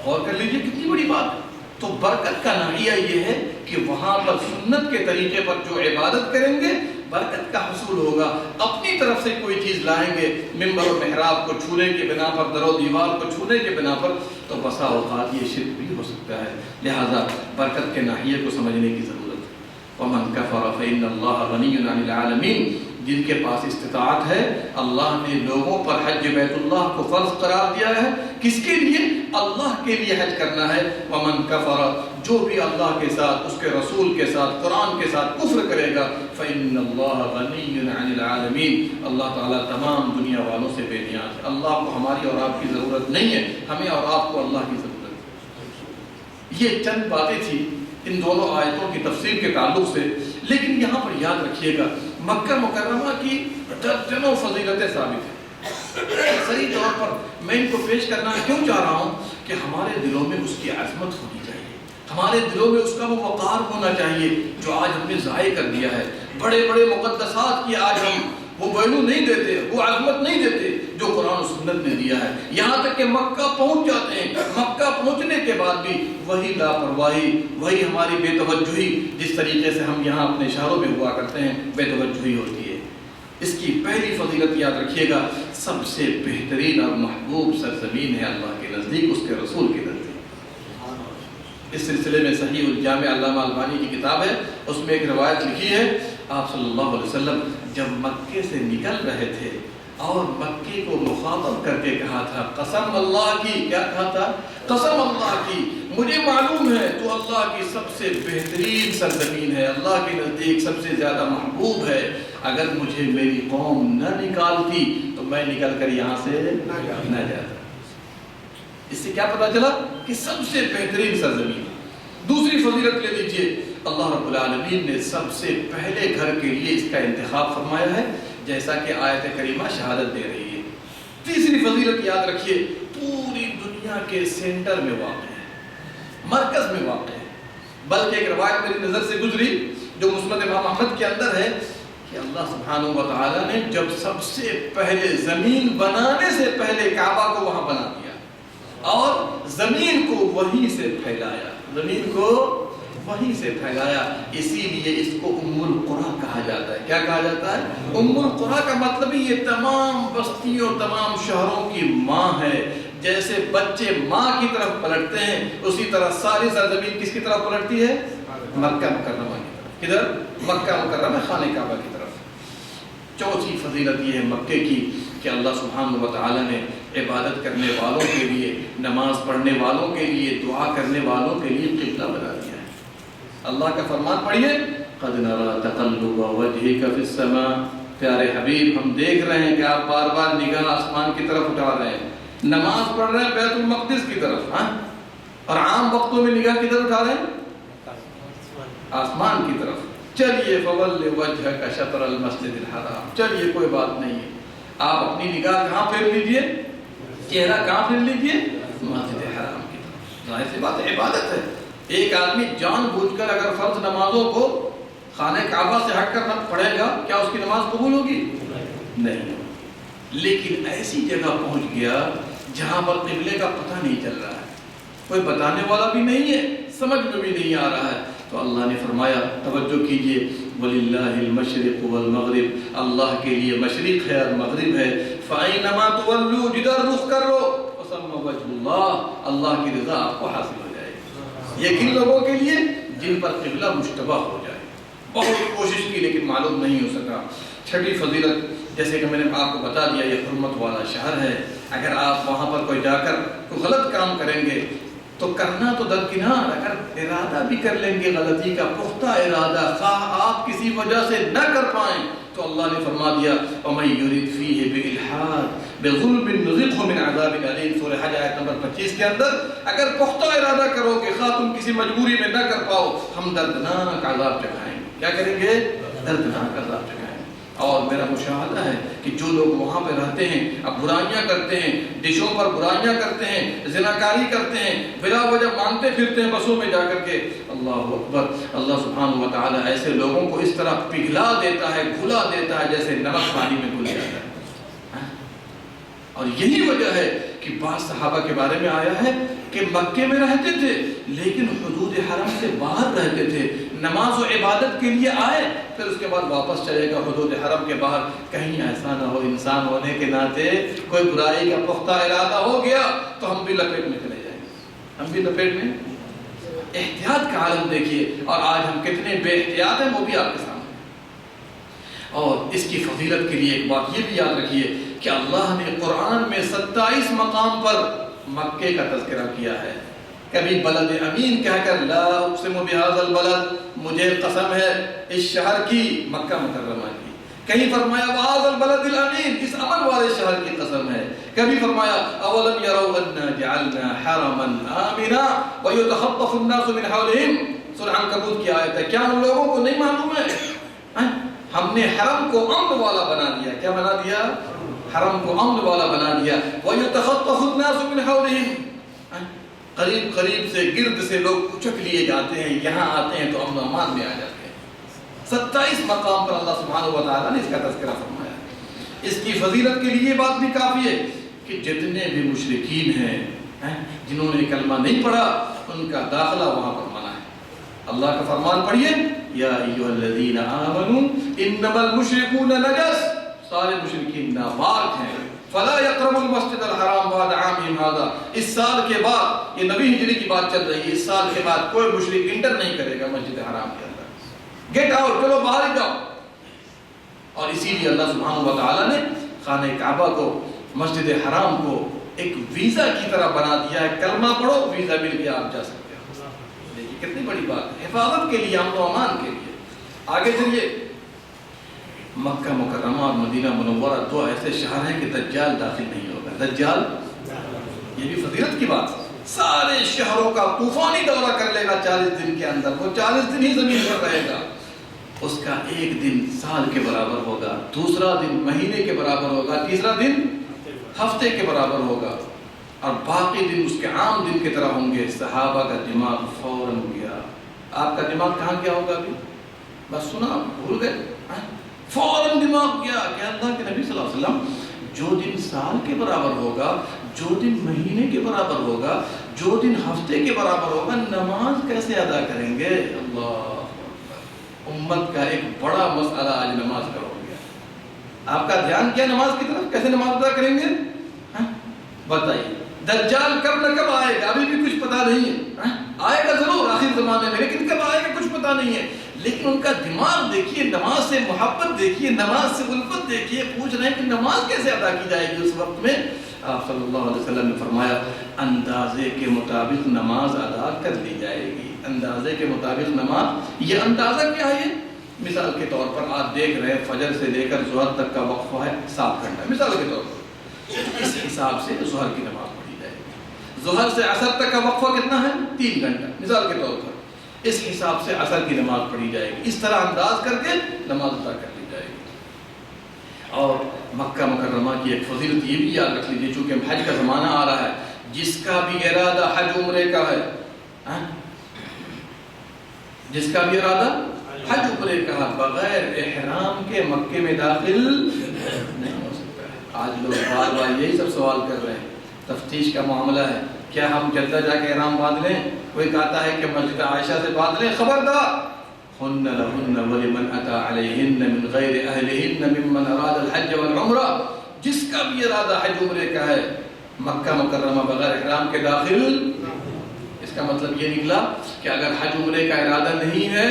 اور کر لیجیے کتنی بڑی بات ہے۔ تو برکت کا ناحیہ یہ ہے کہ وہاں پر سنت کے طریقے پر جو عبادت کریں گے برکت کا حصول ہوگا۔ اپنی طرف سے کوئی چیز لائیں گے، ممبر و محراب کو چھونے کے بنا پر، در و دیوار کو چھونے کے بنا پر، تو بسا اوقات یہ شرک بھی ہو سکتا ہے۔ لہذا برکت کے ناحیے کو سمجھنے کی ضرورت ہے۔ وَمَنْ كَفَرَ فَإِنَّ اللَّهَ غَنِيٌّ عَنِ الْعَالَمِينَ، جن کے پاس استطاعت ہے، اللہ نے لوگوں پر حج بیت اللہ کو فرض قرار دیا ہے۔ کس کے لیے؟ اللہ کے لیے حج کرنا ہے۔ وَمَنْ كَفَرَ، جو بھی اللہ کے ساتھ، اس کے رسول کے ساتھ، قرآن کے ساتھ کفر کرے گا، فَإِنَّ اللَّهَ غَنِيٌّ عَنِ الْعَالَمِينَ، اللہ تعالیٰ تمام دنیا والوں سے بے نیاز ہے۔ اللہ کو ہماری اور آپ کی ضرورت نہیں ہے، ہمیں اور آپ کو اللہ کی ضرورت ہے۔ یہ چند باتیں تھیں ان دونوں آیتوں کی تفسیر کے تعلق سے، لیکن یہاں پر یاد رکھیے گا مکہ مکرمہ کی درجنوں فضیلتیں ثابت ہیں۔ صحیح طور پر میں ان کو پیش کرنا کیوں چاہ رہا ہوں کہ ہمارے دلوں میں اس کی عظمت ہونی چاہیے، ہمارے دلوں میں اس کا وہ وقار ہونا چاہیے جو آج ہم نے ضائع کر دیا ہے۔ بڑے بڑے مقدسات کی آج ہم وہ ویلو نہیں دیتے، وہ عظمت نہیں دیتے جو قرآن و سنت نے دیا ہے۔ یہاں تک کہ مکہ پہنچ جاتے ہیں، مکہ پہنچنے کے بعد بھی وہی لاپرواہی، وہی ہماری بے توجہی، جس طریقے سے ہم یہاں اپنے شہروں میں ہوا کرتے ہیں، بے توجہی ہوتی ہے۔ اس کی پہلی فضیلت یاد رکھیے گا، سب سے بہترین اور محبوب سرزمین ہے اللہ کے نزدیک، اس کے رسول کے نزدیک۔ اس سلسلے میں صحیح الجامع علامہ البانی کی کتاب ہے، اس میں ایک روایت لکھی ہے، آپ صلی اللہ علیہ وسلم جب مکے سے نکل رہے تھے اور مکے کو مخاطب کر کے کہا تھا، قسم اللہ کی، کیا کہا تھا؟ قسم اللہ کی، مجھے معلوم ہے تو اللہ کی سب سے بہترین سرزمین ہے، اللہ کے نزدیک سب سے زیادہ محبوب ہے، اگر مجھے میری قوم نہ نکالتی تو میں نکل کر یہاں سے نہ جاتا۔ اس سے کیا پتا چلا کہ سب سے بہترین سرزمین۔ دوسری فضیلت لے لیجئے، اللہ رب العالمین نے سب سے پہلے گھر کے لیے اس کا انتخاب فرمایا ہے، جیسا کہ آیت کریمہ شہادت دے رہی ہے۔ تیسری فضیلت یاد رکھیے، پوری دنیا کے سینٹر میں واقع ہے، مرکز میں واقع ہے۔ بلکہ ایک روایت میری نظر سے گزری جو مسند امام احمد کے اندر ہے کہ اللہ سبحانہ و تعالیٰ نے جب سب سے پہلے زمین بنانے سے پہلے کعبہ کو وہاں بنا دیا اور زمین کو وہیں سے پھیلایا، زمین کو وہیں سے پھیلایا، اسی لیے اس کو ام القریٰ کہا جاتا ہے۔ کیا کہا جاتا ہے؟ ام القریٰ کا مطلب ہی یہ تمام بستیوں، تمام شہروں کی ماں ہے۔ جیسے بچے ماں کی طرف پلٹتے ہیں، اسی طرح ساری سرزمین کس کی طرف پلٹتی ہے؟ مکہ مکرمہ کی طرف۔ کدھر؟ مکہ مکرمہ خانہ کعبہ کی طرف۔ چوتھی فضیلت یہ ہے مکے کی کہ اللہ سبحانہ و تعالیٰ نے عبادت کرنے والوں کے لیے، نماز پڑھنے والوں کے لیے، دعا کرنے والوں کے لیے قبلہ بنا دیا ہے۔ اللہ کا فرمان پڑھیے، قَدْ نَرَى تَقَلُّبَ وَجْهِكَ فِي السَّمَاءِ، پیارے حبیب ہم دیکھ رہے ہیں کہ آپ بار بار نگاہ آسمان کی طرف اٹھا رہے ہیں، نماز پڑھ رہے ہیں بیت المقدس کی طرف، ہاں، اور عام وقتوں میں نگاہ کدھر اٹھا رہے ہیں؟ آسمان کی طرف. چلیے فول وجہک شطر المسجد الحرام، چلیے کوئی بات نہیں ہے، آپ اپنی نگاہ کہاں پھیر لیجئے، چہرہ کہاں پھیر لیجئے؟ مسجد حرام کی طرف. ظاہر سی بات ہے عبادت ہے. ایک آدمی جان بوجھ کر اگر فرض نمازوں کو خانہ کعبہ سے ہٹ کر پڑھے گا، کیا اس کی نماز قبول ہوگی؟ نہیں. لیکن ایسی جگہ پہنچ گیا جہاں پر قبلے کا پتہ نہیں چل رہا ہے، کوئی بتانے والا بھی نہیں ہے، سمجھ میں بھی نہیں آ رہا ہے، تو اللہ نے فرمایا توجہ کیجئے وَلِلَّهِ الْمَشْرِقُ وَالْمَغْرِبُ، اللہ کے لیے مشرق ہے اور مغرب ہے. فَأَيْنَمَا تُوَلُّوا، جدھر رخ کر لو، فَثَمَّ وَجْهُ اللَّهِ، اللہ کی رضا آپ کو حاصل ہو جائے گی. یہ کن لوگوں کے لیے؟ جن پر قبلہ مشتبہ ہو جائے. بہت کوشش کی لیکن معلوم نہیں ہو سکا. چھٹی فضیلت، جیسے کہ میں نے آپ کو بتا دیا، یہ حرمت والا شہر ہے. اگر آپ وہاں پر کوئی جا کر کوئی غلط کام کریں گے تو کرنا تو درکنار، اگر ارادہ بھی کر لیں گے غلطی کا، پختہ ارادہ، خواہ آپ کسی وجہ سے نہ کر پائیں، تو اللہ نے فرما دیا وَمَن يُرِدْ فِيهِ بِإِلْحَادٍ بِظُلْمٍ نُذِقْهُ مِنْ عَذَابٍ أَلِيمٍ، سورہ حج آیت نمبر 25 کے اندر اگر پختہ ارادہ کرو گے، خواہ تم کسی مجبوری میں نہ کر پاؤ، ہم دردناک عذاب چکھائیں گے. کیا کریں گے؟ دردناک عذاب چکھائیں گے. اور میرا مشاہدہ ہے کہ جو لوگ وہاں پہ رہتے ہیں، اب برائیاں کرتے ہیں، ڈشوں پر برائیاں کرتے ہیں، زناکاری کرتے ہیں، بلا وجہ مانتے پھرتے ہیں بسوں میں جا کر کے، اللہ اکبر، اللہ سبحانہ وتعالی ایسے لوگوں کو اس طرح پگھلا دیتا ہے، گھلا دیتا ہے جیسے نمک پانی میں گھل جاتا ہے. اور یہی وجہ ہے کہ بعض صحابہ کے بارے میں آیا ہے کہ مکے میں رہتے تھے لیکن حدود حرم سے باہر رہتے تھے، نماز و عبادت کے لیے آئے، پھر اس کے بعد واپس چلے گا حدود حرم کے باہر. کہیں ایسا نہ ہو انسان ہونے کے ناطے کوئی برائی کا پختہ ارادہ ہو گیا تو ہم بھی لپیٹ میں چلے جائیں گے، ہم بھی لپیٹ میں. احتیاط کا عالم دیکھیے، اور آج ہم کتنے بے احتیاط ہیں وہ بھی آپ کے سامنے. اور اس کی فضیلت کے لیے ایک بات یہ بھی یاد رکھیے کہ اللہ نے قرآن میں 27 مقام پر مکے کا تذکرہ کیا ہے. کبھی بلد امین کہہ کر لا اقسم بهذا البلد، مجھے قسم ہے اس شہر کی، مکہ مکرمہ کی. کہیں فرمایا وهذا البلد الامین، اس امن والے شہر کی قسم ہے. کبھی فرمایا اولم يروا انا جعلنا حرما آمنا ويتخطف الناس من حولهم، سورہ عنکبوت کی آیت ہے. کیا ان لوگوں کو نہیں معلوم ہے ہم نے حرم کو امن والا بنا دیا؟ کیا بنا دیا؟ حرم کو امن والا بنا دیا. وَيُتَخَطَّفُ النَّاسُ مِنْ حَوْلِهِمْ، قریب قریب سے گرد سے لوگ اچک لیے جاتے ہیں، یہاں آتے ہیں تو امن و امان میں آ جاتے ہیں. 27 مقام پر اللہ سبحانہ وتعالی نے اس کا تذکرہ فرمایا. اس کی فضیلت کے لیے بات بھی کافی ہے کہ جتنے بھی مشرکین ہیں جنہوں نے کلمہ نہیں پڑھا، ان کا داخلہ وہاں پر منع ہے. اللہ کا فرمان پڑھیے یا ایھا الذین آمنوا انما المشرکون نجس، سارے مشرکین ناپاک ہیں. فلا یقربوا المسجد الحرام بعد عامهم هذا، اس سال کے بعد، یہ نبی ہجری کی بات چل رہی ہے، اس سال کے بعد کوئی مشرک انٹر نہیں کرے گا مسجد حرام کے اندر. گیٹ آؤٹ، چلو باہر جاؤ. اور اسی لیے اللہ سبحانہ وتعالی نے خانہ کعبہ کو، مسجد حرام کو ایک ویزا کی طرح بنا دیا ہے. کلمہ پڑھو، ویزا مل گیا، آپ جا سکتے ہو. دیکھیے کتنی بڑی بات ہے، حفاظت کے لیے، امن و امان کے لیے. آگے چلیے. مکہ مکرمہ اور مدینہ منورہ دو ایسے شہر ہیں کہ دجال داخل نہیں ہوگا. دجال، یہ بھی فضیلت کی بات، سارے شہروں کا طوفانی دورہ کر لے گا 40 دن کے اندر. وہ 40 دن ہی زمین پر رہے گا. اس کا ایک دن سال کے برابر ہوگا، دوسرا دن مہینے کے برابر ہوگا، تیسرا دن ہفتے کے برابر ہوگا، اور باقی دن اس کے عام دن کی طرح ہوں گے. صحابہ کا دماغ فوراً گیا. آپ کا دماغ کہاں گیا ہوگا ابھی؟ بس سنا، بھول گئے. فوراً دماغ گیا کہ اللہ کے نبی صلی اللہ علیہ وسلم جو دن سال کے برابر ہوگا، جو دن مہینے کے برابر ہوگا، جو دن ہفتے کے برابر ہوگا، نماز کیسے ادا کریں گے؟ اللہ، امت کا ایک بڑا مسئلہ آج نماز کا ہو گیا. آپ کا دھیان کیا نماز کی طرف؟ کیسے نماز ادا کریں گے؟ بتائیے. دجال کب نہ کب آئے گا، ابھی بھی کچھ پتا نہیں ہے. آئے گا ضرور آخر زمانے میں، لیکن کب آئے گا کچھ پتا نہیں ہے. لیکن ان کا دماغ دیکھیے، نماز سے محبت دیکھیے، نماز سے الفت دیکھیے. پوچھ رہے ہیں کہ نماز کیسے ادا کی جائے گی اس وقت میں؟ آپ صلی اللہ علیہ وسلم نے فرمایا اندازے کے مطابق نماز ادا کر لی جائے گی. اندازے کے مطابق نماز، یہ اندازہ کیا ہے؟ مثال کے طور پر آپ دیکھ رہے ہیں فجر سے لے کر ظہر تک کا وقفہ ہے 7 گھنٹہ، مثال کے طور پر اس حساب سے ظہر کی نماز پڑھی جائے گی. ظہر سے عصر تک کا وقفہ کتنا ہے؟ 3 گھنٹہ مثال کے طور پر، اس حساب سے عصر کی نماز پڑھی جائے گی، اس طرح انداز کر کے نماز ادا کر لی جائے گی۔ اور مکہ مکرمہ کی ایک فضیلت یہ بھی یاد رکھ لیجیے، چونکہ حج کا زمانہ آ رہا ہے، جس کا بھی ارادہ حج عمرے کا ہے، جس کا بھی ارادہ حج عمرے کا بغیر احرام کے مکے میں داخل نہیں ہو سکتا ہے۔ آج لوگ بار بار یہی سب سوال کر رہے ہیں، تفتیش کا معاملہ ہے، کیا ہم جدہ جا کے احرام باندھ لیں؟ کوئی کہتا ہے کہ مسجد عائشہ سے باندھ لیں، خبردار، ہن لہن ولمن اتی علیہن من غیر اہلہن ممن اراد الحج والعمرہ، جس کا بھی ارادہ حج عمرے کا ہے مکہ مکرمہ بغیر احرام کے داخل۔ اس کا مطلب یہ نکلا کہ اگر حج عمرے کا ارادہ نہیں ہے،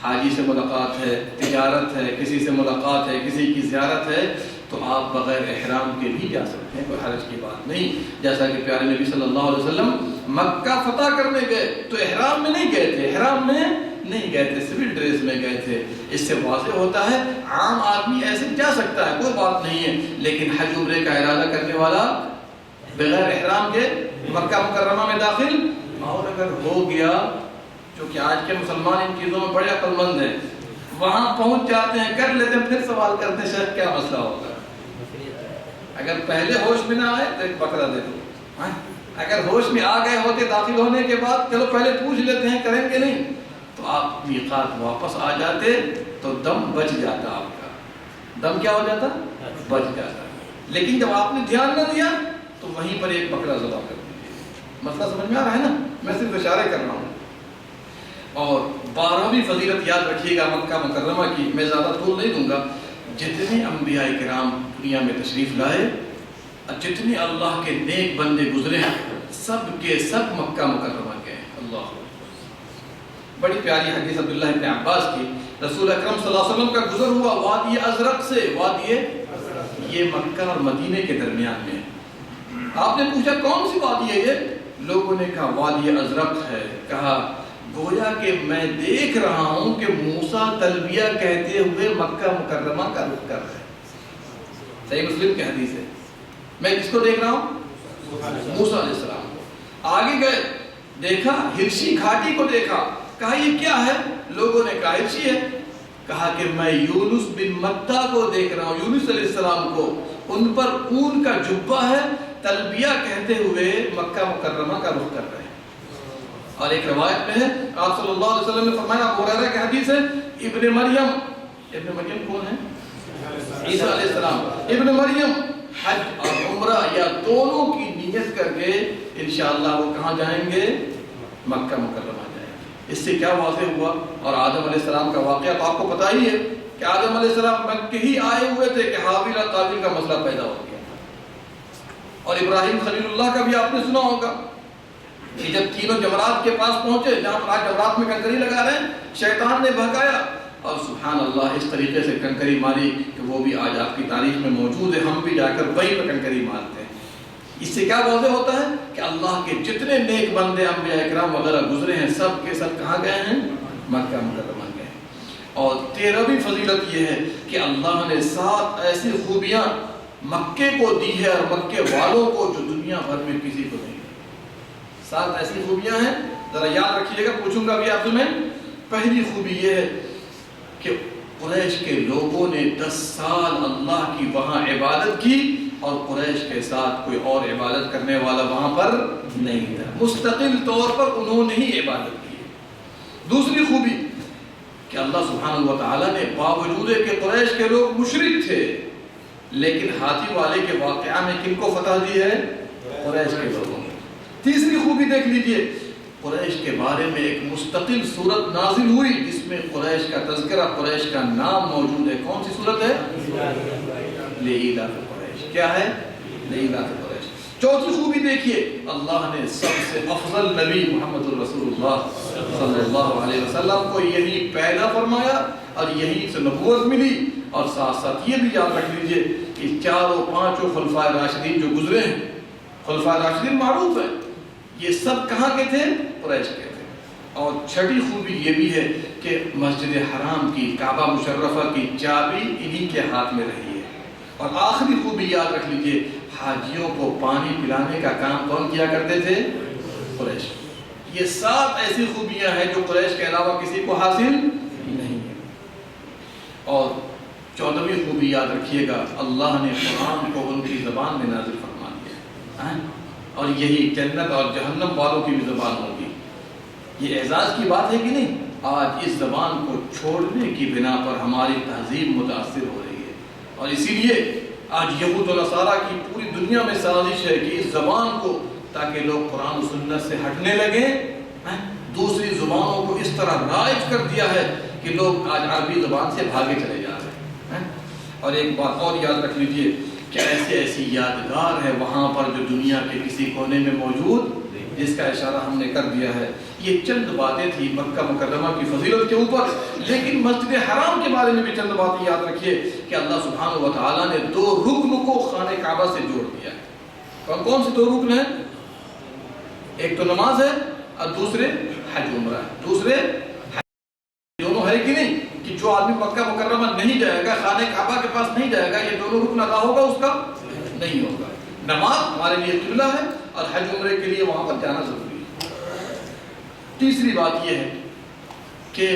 حاجی سے ملاقات ہے، تجارت ہے، کسی سے ملاقات ہے، کسی کی زیارت ہے، تو آپ بغیر احرام کے بھی جا سکتے ہیں، کوئی حرج کی بات نہیں۔ جیسا کہ پیارے نبی صلی اللہ علیہ وسلم مکہ فتح کرنے گئے تو احرام میں نہیں گئے تھے، احرام میں نہیں گئے تھے، سول ڈریس میں گئے تھے۔ اس سے واضح ہوتا ہے عام آدمی ایسے جا سکتا ہے، کوئی بات نہیں ہے، لیکن حج عمرے کا ارادہ کرنے والا بغیر احرام کے مکہ مکرمہ میں داخل، اور اگر ہو گیا، چونکہ آج کے مسلمان ان چیزوں میں بڑے عقل مند ہیں، وہاں پہنچ جاتے ہیں، کر لیتے ہیں، پھر سوال کرتے ہیں شیخ کیا مسئلہ ہوگا؟ اگر پہلے ہوش میں نہ آئے تو ایک بکرا دے دو، اگر ہوش میں آ گئے ہوتے داخل ہونے کے بعد، چلو پہلے پوچھ لیتے ہیں کریں گے نہیں، تو آپ میقات واپس آ جاتے تو دم بچ جاتا، آپ کا دم کیا ہو جاتا؟ بچ جاتا۔ لیکن جب آپ نے دھیان نہ دیا تو وہیں پر ایک بکرا ذبح کر دیجیے۔ مسئلہ سمجھ میں آ رہا ہے نا؟ میں صرف اشارے کر رہا ہوں۔ اور 12ویں فضیلت یاد رکھیے گا مکہ مکرمہ کی، میں زیادہ طول نہیں دوں گا۔ جتنے انبیاء کرام دنیا میں تشریف لائے، جتنے اللہ کے نیک بندے گزرے ہیں، سب کے سب مکہ مکرمہ گئے۔ اللہ بڑی پیاری حدیث عبداللہ ابن عباس کی، رسول اکرم صلی اللہ علیہ وسلم کا گزر ہوا وادی ازرق سے، وادی یہ مکہ اور مدینے کے درمیان میں۔ آپ نے پوچھا کون سی وادی ہے یہ؟ لوگوں نے کہا وادی ازرق ہے۔ کہا گویا کہ میں دیکھ رہا ہوں کہ موسیٰ تلبیہ کہتے ہوئے مکہ مکرمہ کا رخ کر رہے ہیں۔ صحیح مسلم کی حدیث ہے۔ میں کس کو دیکھ رہا ہوں؟ موسیٰ علیہ السلام کو۔ آگے گئے، دیکھا ہرشی گھاٹی کو دیکھا، کہا یہ کیا ہے؟ لوگوں نے کہا ہرشی ہے۔ کہا کہ میں یونس بن متہ کو دیکھ رہا ہوں، یونس علیہ السلام کو، ان پر اون کا جبہ ہے، تلبیہ کہتے ہوئے مکہ مکرمہ کا رخ کر رہے ہیں۔ اور ایک روایت میں ہے آپ صلی اللہ علیہ وسلم نے فرمایا، ابو ہریرہ کی حدیث ہے، ابن مریم کون ہے؟ عیسیٰ علیہ السلام۔ ابن مریم حج اور عمرہ یا دونوں کی نیت کر کے انشاءاللہ وہ کہاں جائیں گے؟ مکہ مکرمہ جائیں گے۔ اس سے کیا واضح ہوا؟ اور آدم علیہ السلام کا واقعہ تو آپ کو پتہ ہی ہے کہ آدم علیہ السلام مکہ ہی آئے ہوئے تھے کہ حابیل اور قابیل کا مسئلہ پیدا ہو گیا۔ اور ابراہیم خلیل اللہ کا بھی آپ نے سنا ہوگا کہ جب تینوں جمرات کے پاس پہنچے، جہاں پر آج جمرات میں کنکری لگا رہے ہیں، شیطان نے بہکایا اور سبحان اللہ اس طریقے سے کنکری ماری کہ وہ بھی آج آپ کی تاریخ میں موجود ہے، ہم بھی جا کر وہیں پہ کنکری مارتے ہیں۔ اس سے کیا واضح ہوتا ہے کہ اللہ کے جتنے نیک بندے انبیاء اکرام وغیرہ گزرے ہیں، سب کے سب کہاں گئے ہیں؟ مکہ مکرمہ گئے۔ اور 13ویں فضیلت یہ ہے کہ اللہ نے 7 ایسی خوبیاں مکے کو دی ہے اور مکے والوں کو جو دنیا بھر میں کسی کو نہیں۔ 7 ایسی خوبیاں ہیں، ذرا یاد رکھیے گا، پوچھوں گا بھی آپ سے میں۔ پہلی خوبی یہ ہے کہ قریش کے لوگوں نے 10 سال اللہ کی وہاں عبادت کی اور قریش کے ساتھ کوئی اور عبادت کرنے والا وہاں پر نہیں تھا، مستقل طور پر انہوں نے ہی عبادت کی۔ دوسری خوبی کہ اللہ سبحانہ و تعالیٰ نے باوجود کہ قریش کے لوگ مشرک تھے، لیکن ہاتھی والے کے واقعہ میں کن کو فتح دی ہے؟ قریش کے لوگوں نے۔ تیسری خوبی دیکھ لیجئے، قریش کے بارے میں ایک مستقل صورت نازل ہوئی جس میں قریش کا تذکرہ، قریش کا نام موجود ہے۔ کون سی صورت ہے؟ لإیلاف قریش۔ کیا ہے؟ لإیلاف قریش۔ چوتھی خوبی دیکھیے، اللہ نے سب سے افضل نبی محمد الرسول اللہ صلی اللہ علیہ وسلم کو یہی پیدا فرمایا اور یہی سے نبوت ملی۔ اور ساتھ ساتھ یہ بھی یاد رکھ لیجئے کہ 4 و 5 خلفائے راشدین جو گزرے ہیں، خلفائے راشدین معروف ہیں، یہ سب کہاں کے تھے؟ قریش کے تھے۔ اور چھٹی خوبی یہ بھی ہے کہ مسجد حرام کی، کعبہ مشرفہ کی چابی انہی کے ہاتھ میں رہی ہے، اور آخری خوبی یاد رکھ لیجئے، حاجیوں کو پانی پلانے کا کام کون کیا کرتے تھے؟ قریش۔ یہ 7 ایسی خوبیاں ہیں جو قریش کے علاوہ کسی کو حاصل نہیں ہے۔ اور 14ویں خوبی یاد رکھیے گا، اللہ نے قرآن کو ان کی زبان میں نازل فرما دیا، اور یہی جنت اور جہنم والوں کی بھی زبان ہوگی۔ یہ اعزاز کی بات ہے کہ نہیں؟ آج اس زبان کو چھوڑنے کی بنا پر ہماری تہذیب متاثر ہو رہی ہے، اور اسی لیے آج یہود و نصارہ کی پوری دنیا میں سازش ہے کہ اس زبان کو، تاکہ لوگ قرآن و سنت سے ہٹنے لگیں، دوسری زبانوں کو اس طرح رائج کر دیا ہے کہ لوگ آج عربی زبان سے بھاگے چلے جا رہے ہیں۔ اور ایک بات اور یاد رکھ لیجئے کہ ایسی یادگار ہے وہاں پر جو دنیا کے کسی کونے میں موجود، جس کا اشارہ ہم نے کر دیا ہے۔ یہ چند باتیں تھی مکہ مکرمہ کی فضیلت کے اوپر، لیکن مسجد حرام کے بارے میں بھی چند باتیں یاد رکھیے کہ اللہ سبحانہ و تعالیٰ نے 2 رکن کو خانہ کعبہ سے جوڑ دیا ہے۔ کون کون سے 2 رکن ہیں؟ ایک تو نماز ہے اور دوسرے حج عمرہ ہے۔ دوسرے دونوں ہے کہ نہیں کہ جو آدمی مکہ مکرمہ نہیں جائے گا، خانہ کعبہ کے پاس نہیں جائے گا، یہ دونوں رکن ادا ہوگا اس کا؟ نہیں ہوگا۔ نماز ہمارے لیے قبلہ ہے اور حج عمرے کے لیے وہاں پر جانا ضروری ہے۔ تیسری بات یہ ہے کہ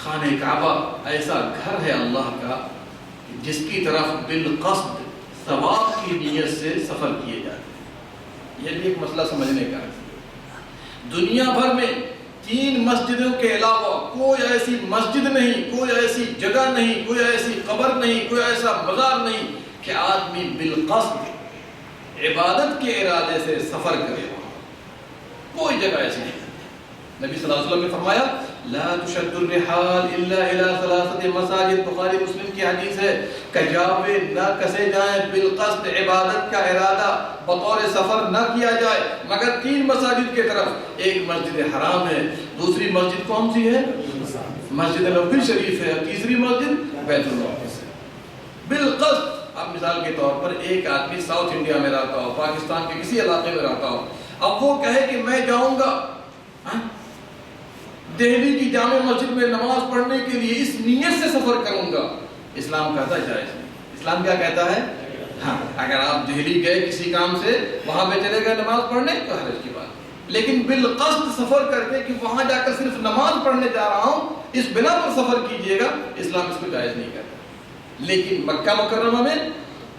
خانہ کعبہ ایسا گھر ہے اللہ کا جس کی طرف بالقصد ثواب کی نیت سے سفر کیے جاتے ہیں۔ یہ بھی ایک مسئلہ سمجھنے کا ہے۔ دنیا بھر میں 3 مسجدوں کے علاوہ کوئی ایسی مسجد نہیں، کوئی ایسی جگہ نہیں، کوئی ایسی قبر نہیں، کوئی ایسا مزار نہیں کہ آدمی بالقصد عبادت کے ارادے سے سفر کرے۔ کوئی جگہ ایسی نہیں۔ نبی صلی اللہ علیہ وسلم نے فرمایا لا تشد الرحال الا الى 3 مساجد، بخاری مسلم کی حدیث ہے کہ جاوے نہ کسے جائیں بالقصد عبادت کا ارادہ بطور سفر نہ کیا جائے مگر 3 مساجد کی طرف۔ ایک مسجد حرام ہے، دوسری مسجد کون سی ہے؟ مسجد نبوی شریف ہے، اور تیسری مسجد بیت المقدس ہے۔ بالقصد، اب مثال کے طور پر ایک آدمی ساؤتھ انڈیا میں رہتا ہو، پاکستان کے کسی علاقے میں رہتا ہو، اب وہ کہے کہ میں جاؤں گا دہلی کی جامع مسجد میں نماز پڑھنے کے لیے، اس نیت سے سفر کروں گا، اسلام کہتا ہے جائز نہیں۔ اسلام کیا کہتا ہے؟ ہاں، اگر آپ دہلی گئے کسی کام سے، وہاں پہ چلے گئے نماز پڑھنے تو حرج کی بات، لیکن بالقصد سفر کر کے کہ وہاں جا کر صرف نماز پڑھنے جا رہا ہوں، اس بنا پر سفر کیجئے گا، اسلام اس کو جائز نہیں کرتا۔ لیکن مکہ مکرمہ میں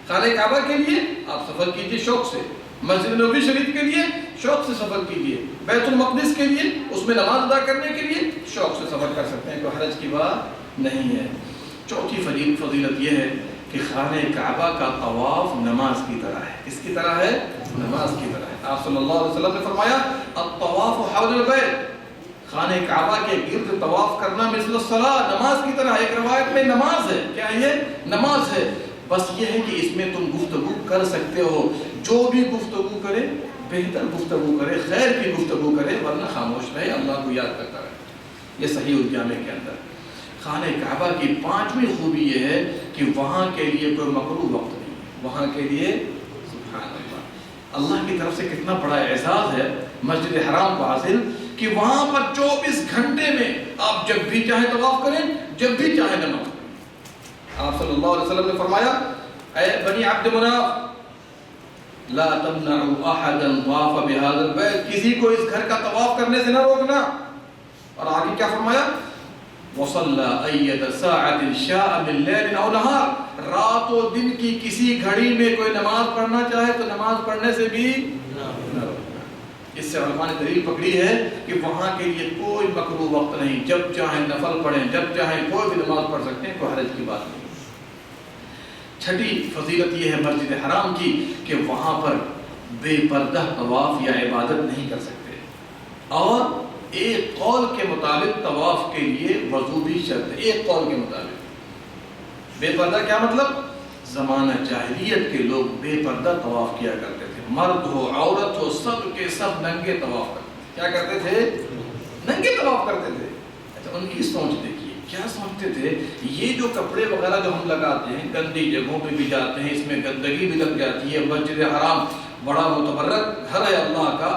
خانہ کعبہ کے لیے آپ سفر کیجئے شوق سے، مسجد نبوی شریف کے لیے شوق سے سفر کیجئے، بیت المقدس کے لیے اس میں نماز ادا کرنے کے لیے شوق سے سفر کر سکتے ہیں، کوئی حرج کی بات نہیں ہے۔ چوتھی فضیلت یہ ہے کہ خانہ کعبہ کا طواف نماز کی طرح ہے۔ کس کی طرح ہے؟ نماز کی طرح ہے۔ آپ صلی اللہ علیہ وسلم نے فرمایا الطواف حول البیت، خانہ کعبہ کے گرد طواف کرنا مثل الصلاۃ، نماز کی طرح۔ ایک روایت میں نماز ہے، کیا یہ نماز ہے، بس یہ ہے کہ اس میں تم گفتگو کر سکتے ہو، جو بھی گفتگو کرے بہتر گفتگو کرے، خیر کی گفتگو کرے، ورنہ خاموش رہے، اللہ کو یاد کرتا رہے۔ یہ صحیح الجامع کے اندر خانہ کعبہ کی 5ویں خوبی یہ ہے کہ وہاں کے لیے کوئی مکروہ وقت نہیں، وہاں کے لیے سبحان اللہ، اللہ کی طرف سے کتنا بڑا اعزاز ہے مسجد حرام کو حاصل کہ وہاں پر 24 گھنٹے میں آپ جب بھی چاہیں طواف کریں، جب بھی چاہیں نماز پڑھیں۔ آپ صلی اللہ علیہ وسلم نے فرمایا اے بنی عبد مناف لا تمنعوا احدا طاف بهذا البيت، کسی کو اس گھر کا طواف کرنے سے نہ روکنا۔ اور آگے کیا فرمایا؟ وصلى اية ساعة شاء من ليل او نهار، رات و دن کی کسی گھڑی میں کوئی نماز پڑھنا چاہے تو نماز پڑھنے سے بھی نہ روکنا۔ اس سے علماء نے دلیل پکڑی ہے کہ وہاں کے لیے کوئی مکروہ وقت نہیں، جب چاہیں نفل پڑھیں، جب چاہیں کوئی بھی نماز پڑھ سکتے ہیں، کوئی حرج کی بات نہیں۔ چھٹی فضیلت یہ ہے مسجد حرام کی کہ وہاں پر بے پردہ طواف یا عبادت نہیں کر سکتے، اور ایک قول کے مطابق طواف کے لیے وضو بھی شرط ہے۔ ایک قول کے مطابق بے پردہ کیا مطلب؟ زمانہ جاہلیت کے لوگ بے پردہ طواف کیا کرتے تھے، مرد ہو عورت ہو سب کے سب ننگے طواف کرتے، کیا کرتے تھے؟ ننگے طواف کرتے تھے۔ اچھا، ان کی سوچ دیکھیے کیا سمجھتے تھے، یہ جو کپڑے وغیرہ جو ہم لگاتے ہیں گندی جگہوں پہ بھی جاتے ہیں، اس میں گندگی بھی لگ جاتی ہے، مسجد حرام بڑا متبرک گھر ہے اللہ کا،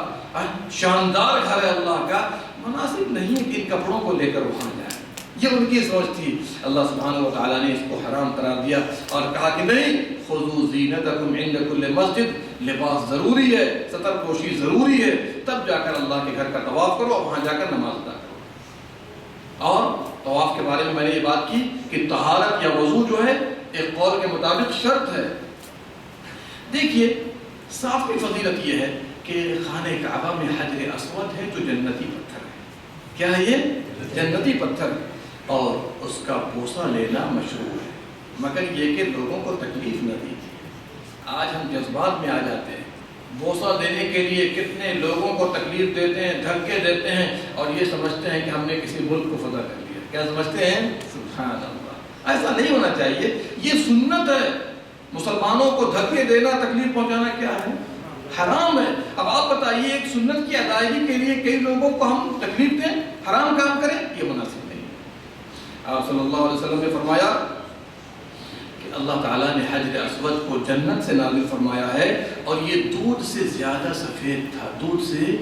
شاندار گھر ہے اللہ کا، مناسب نہیں کہ ان کپڑوں کو لے کر وہاں جائیں۔ یہ ان کی سوچ تھی۔ اللہ سبحانہ و تعالیٰ نے اس کو حرام قرار دیا اور کہا کہ نہیں، خذوا زینتکم عند کل مسجد، لباس ضروری ہے، ستر پوشی ضروری ہے، تب جا کر اللہ کے گھر کا طواف کرو اور وہاں جا کر نماز ادا کرو۔ اور طواف کے بارے میں نے یہ بات کی کہ طہارت یا وضو جو ہے ایک قول کے مطابق شرط ہے۔ دیکھیے صاف کی فضیلت یہ ہے کہ خانہ کعبہ میں حجر اسود ہے جو جنتی پتھر ہے۔ کیا ہے یہ؟ جنتی پتھر، اور اس کا بوسہ لینا مشروع ہے، مگر یہ کہ لوگوں کو تکلیف نہ دیجیے۔ آج ہم جذبات میں آ جاتے ہیں، بوسہ دینے کے لیے کتنے لوگوں کو تکلیف دیتے ہیں، دھکے دیتے ہیں، اور یہ سمجھتے ہیں کہ ہم نے کسی ملک کو فتح کر لیا۔ کیا سمجھتے ہیں؟ سبحان اللہ، ایسا نہیں ہونا چاہیے، یہ سنت ہے۔ مسلمانوں کو دھکے دینا، تکلیف پہنچانا کیا ہے؟ حرام ہے۔ اب آپ بتائیے ایک سنت کی ادائیگی کے لیے کئی لوگوں کو ہم تکلیف دیں، حرام کام کریں، یہ مناسب نہیں ہے۔ آپ صلی اللہ علیہ وسلم نے فرمایا کہ اللہ تعالیٰ نے حجر اسود کو جنت سے نازل فرمایا ہے، اور یہ دودھ سے زیادہ سفید تھا، دودھ سے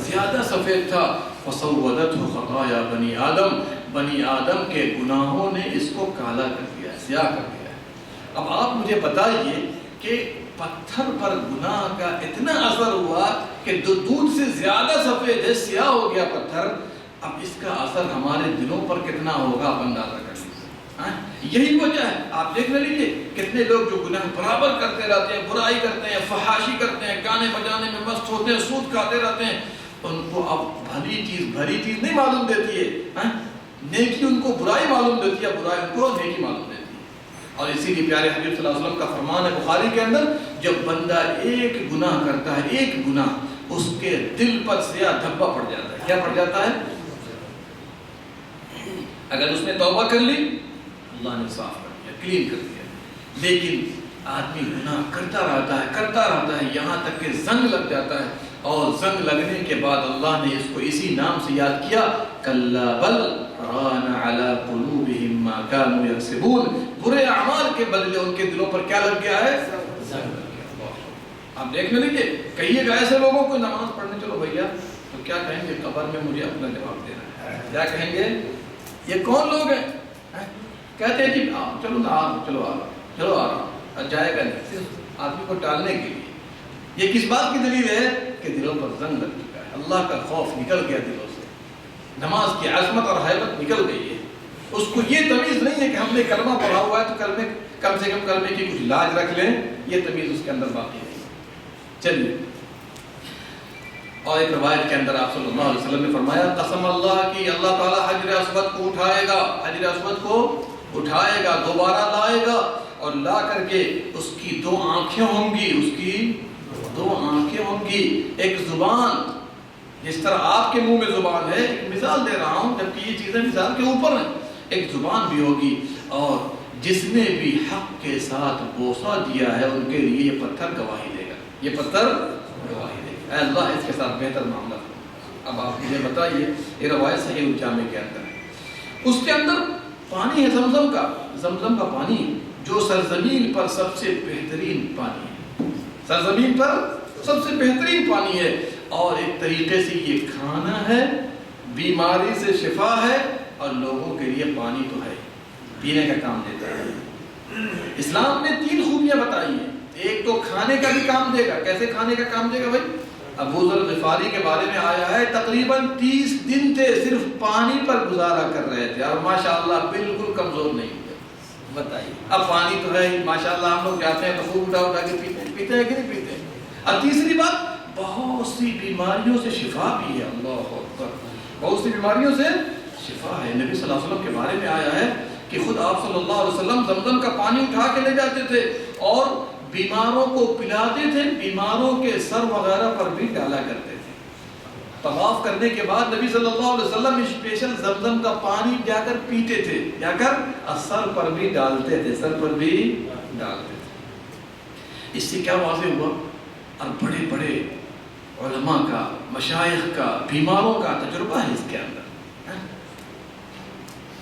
زیادہ سفید تھا۔ فَسَوَّدَتْهُ خَطَايَا بَنِي آدم، بنی آدم کے گناہوں نے اس کو کالا کر دیا، سیاہ کر دیا۔ اب آپ مجھے بتائیے کہ پتھر پر گناہ کا اتنا اثر ہوا کہ دودھ سے زیادہ سفید ہے، سیاہ ہو گیا پتھر، اب اس کا اثر ہمارے دلوں پر کتنا ہوگا آپ اندازہ کر لیجیے۔ یہی وجہ ہے، آپ دیکھ لیجیے کتنے لوگ جو گناہ برابر کرتے رہتے ہیں، برائی کرتے ہیں، فحاشی کرتے ہیں، گانے بجانے میں مست ہوتے ہیں، سود کھاتے رہتے ہیں، ان کو اب بھلی چیز نہیں معلوم دیتی ہے، نیکی ان کو برائی معلوم دیتی ہے، برائی ان کو نیکی معلوم دیتی ہے۔ اور اسی لیے پیارے حبیب صلی اللہ علیہ وسلم کا فرمان ہے بخاری کے اندر، جب بندہ ایک گناہ کرتا ہے، ایک گناہ، اس کے دل پر سیاہ دھبا پڑ جاتا ہے۔ کیا پڑ جاتا ہے؟ اگر اس نے توبہ کر لی، اللہ نے صاف کر دیا، کلین کر دیا، لیکن آدمی گناہ کرتا رہتا ہے یہاں تک کہ زنگ لگ جاتا ہے، اور زنگ لگنے کے بعد اللہ نے اس کو اسی نام سے یاد کیا، کلا بل ران علی قلوبہم ما کانوا یکسبون، برے اعمال کے بدلے ان کے دلوں پر کیا لگ گیا ہے؟ زنگ لگ گیا۔ آپ دیکھنے لگے کہیے گا ایسے لوگوں کو نماز پڑھنے چلو بھیا، تو کیا کہیں گے؟ قبر میں مجھے اپنا جواب دینا ہے۔ کیا کہیں گے؟ یہ کون لوگ ہیں؟ کہتے ہیں کہ چلو نا، چلو آ رہا ہوں، جائے گا نہیں، صرف آدمی کو ٹالنے کے لیے۔ یہ کس بات کی دلیل ہے؟ کہ دلوں پر زنگ لگ چکا ہے، اللہ کا خوف نکل گیا دلوں سے، نماز کی عظمت اور حیبت نکل گئی ہے۔ اس کو یہ تمیز نہیں ہے کہ ہم نے کلمہ پڑھا ہوا ہے تو کلمے کم سے کم کلمے کی کچھ لاج رکھ لیں، یہ تمیز اس کے اندر باقی نہیں۔ چلیے، اور ایک روایت کے اندر آپ صلی اللہ علیہ وسلم نے فرمایا، قسم اللہ کی اللہ تعالیٰ حجر اسود کو اٹھائے گا، حجر اسود کو اٹھائے گا، دوبارہ لائے گا، اور لا کر کے اس کی دو آنکھیں ہوں گی، اس کی دو آنکھیں ہوں گی، ایک زبان، جس طرح آپ کے منہ میں زبان ہے، ایک مثال دے رہا ہوں جبکہ یہ چیزیں مثال کے اوپر ہیں، ایک زبان بھی ہوگی، اور جس نے بھی حق کے ساتھ بوسہ دیا ہے ان کے لیے یہ پتھر گواہی دے گا، یہ پتھر گواہی دے گا۔ اے اللہ اس کے ساتھ بہتر معاملہ کرو۔ اب آپ مجھے بتائیے، یہ روایت صحیح الجامع کے اندر ہے، اس کے اندر پانی ہے زمزم کا پانی، جو سرزمین پر سب سے بہترین پانی ہے، سرزمین پر سب سے بہترین پانی ہے، اور ایک طریقے سے یہ کھانا ہے، بیماری سے شفا ہے، اور لوگوں کے لیے پانی تو ہے، پینے کا کام دیتا ہے۔ اسلام نے 3 خوبیاں بتائی ہیں، ایک تو کھانے کا بھی کام دے گا۔ کیسے کھانے کا کام دے گا بھائی؟ ابو ذر غفاری کے بارے میں آیا ہے تقریباً 30 دن تھے صرف پانی پر گزارا کر رہے تھے، اور ماشاءاللہ بالکل کمزور نہیں ہوئے۔ بتائیے، اب پانی تو ہے ماشاءاللہ، ہم لوگ جاتے ہیں تو خوب اٹھا کے پیتے ہیں کہ نہیں پیتے ہیں؟ اور تیسری بات، بہت سی بیماریوں سے شفا بھی ہے، اللہ اکبر، بہت سی بیماریوں سے شفا ہے۔ نبی صلی اللہ علیہ وسلم کے بارے میں آیا ہے کہ خود آپ صلی اللہ علیہ وسلم زمزم کا پانی اٹھا کے لے جاتے تھے اور بیماروں کو پلاتے تھے، بیماروں کے سر وغیرہ پر بھی ڈالا کرتے تھے۔ طواف کرنے کے بعد نبی صلی اللہ علیہ وسلم اسپیشل زمزم کا پانی جا کر پیتے تھے، جا کر سر پر بھی ڈالتے تھے، سر پر بھی ڈالتے تھے۔ اس سے کیا واضح ہوا؟ اور بڑے بڑے علماء کا، مشائخ کا، بیماروں کا تجربہ ہے اس کے اندر۔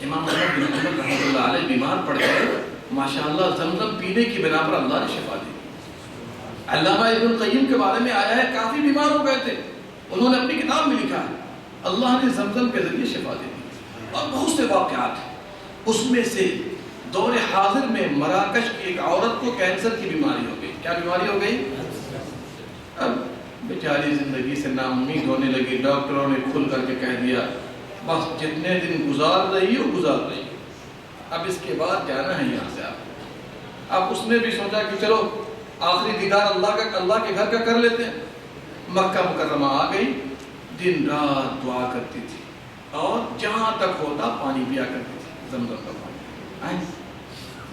امام احمد بن حنبل رحمۃ اللہ علیہ بیمار پڑ گئے، ماشاءاللہ زمزم پینے کی بنا پر اللہ نے شفا دی۔ علامہ ابن القیم کے بارے میں آیا ہے کافی بیمار ہو گئے تھے، انہوں نے اپنی کتاب میں لکھا ہے اللہ نے زمزم کے ذریعے شفا دی، اور بہت سے واقعات ہیں۔ اس میں سے دور حاضر میں مراکش کی ایک عورت کو کینسر کی بیماری ہو گئی. کیا بیماری ہو گئی؟ اب بیچاری زندگی سے نا امید ہونے لگی. ڈاکٹروں نے کھل کر کے کہہ دیا بس جتنے دن گزار رہی ہو گزار رہی ہو، اب اس کے بعد جانا ہے یہاں سے آپ. اب اس نے بھی سوچا کہ چلو آخری دیدار اللہ کے گھر کا کر لیتے ہیں. مکہ مکرمہ آ گئی، دن رات دعا کرتی تھی اور جہاں تک ہوتا پانی پیا کرتی تھی، زمزم کا پانی.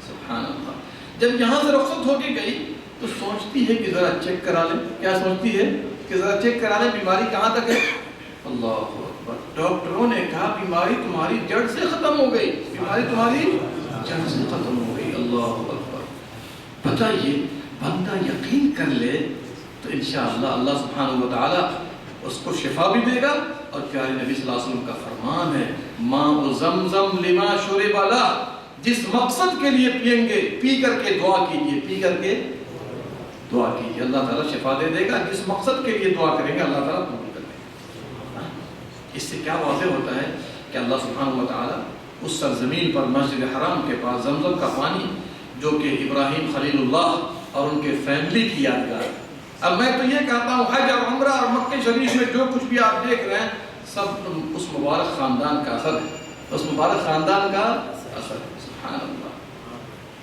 سبحان اللہ. جب یہاں سے رخصت ہو کے گئی تو سوچتی ہے کہ ذرا چیک کرا لیں. کیا سوچتی ہے؟ کہ ذرا چیک کرا لیں بیماری کہاں تک ہے. اللہ اکبر. ڈاکٹروں نے کہا بیماری تمہاری جڑ سے ختم ہو گئی، بیماری تمہاری جڑ سے ختم ہو گئی. اللہ اکبر. بتائیے بندہ یقین کر لے تو انشاءاللہ اللہ سبحانہ وتعالی اس کو شفا بھی دے گا. اور پیارے نبی صلی اللہ علیہ وسلم کا فرمان ہے ماء زمزم لما شرب لہ، جس مقصد کے لیے پئیں گے پی کر کے دعا کیجئے، پی کر کے دعا کیجئے، اللہ تعالیٰ شفا دے دے گا. جس مقصد کے لیے دعا کریں گے اللہ تعالیٰ قبول کر لے گا. اس سے کیا واضح ہوتا ہے کہ اللہ سبحانہ وتعالی اس سرزمین پر مسجد حرام کے پاس زمزم کا پانی جو کہ ابراہیم خلیل اللہ اور ان کے فیملی کی یادگار ہے. اب میں تو یہ کہتا ہوں حج اور عمرہ اور مکہ شریف میں جو کچھ بھی آپ دیکھ رہے ہیں سب اس مبارک خاندان کا اثر ہے، اس مبارک خاندان کا اثر ہے. سبحان اللہ.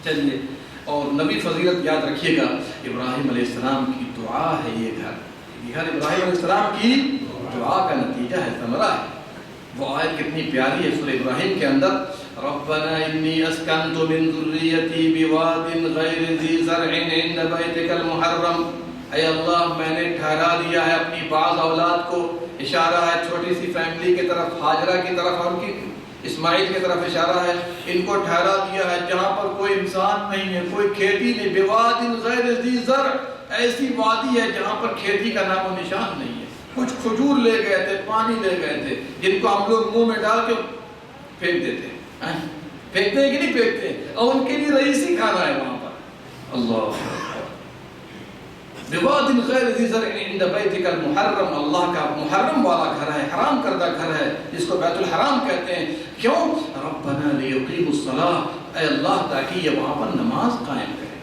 چلیے اور نبی فضیلت یاد رکھیے گا، ابراہیم علیہ السلام کی دعا ہے یہ گھر. یہ گھر ابراہیم علیہ السلام کی دعا کا نتیجہ ہے، ثمرہ ہے. وہ آیت کتنی پیاری ہے سورہ ابراہیم کے اندر، ربنا انی اسکنت من ذریتی بواد غیر ذی زرع عند بیتک المحرم. اے اللہ میں نے ٹھہرا دیا ہے اپنی بعض اولاد کو، اشارہ ہے چھوٹی سی فیملی کی طرف، ہاجرہ کی طرف اور کی اسماعیل کی طرف اشارہ ہے. ان کو ٹھہرا دیا ہے جہاں پر کوئی انسان نہیں ہے، کوئی کھیتی نہیں. بواد غیر ذی زرع، ایسی وادی ہے جہاں پر کھیتی کا نام و نشان نہیں ہے. کچھ کھجور لے گئے تھے، پانی لے گئے تھے جن کو ہم لوگ منہ میں ڈال کے پھینک دیتے ہیں. پھینکتے ہیں کہ نہیں پھینکتے ہیں؟ اور ان کے لیے رئیسی کھانا ہے وہاں پر. اللہ بواد غیر ذی زرع عند بیتک المحرم، اللہ کا محرم والا گھر ہے، حرام کردہ گھر ہے جس کو بیت الحرام کہتے ہیں. کیوں؟ ربنا لیقیموا الصلاۃ، اے اللہ تاکہ یہ وہاں پر نماز قائم کرے.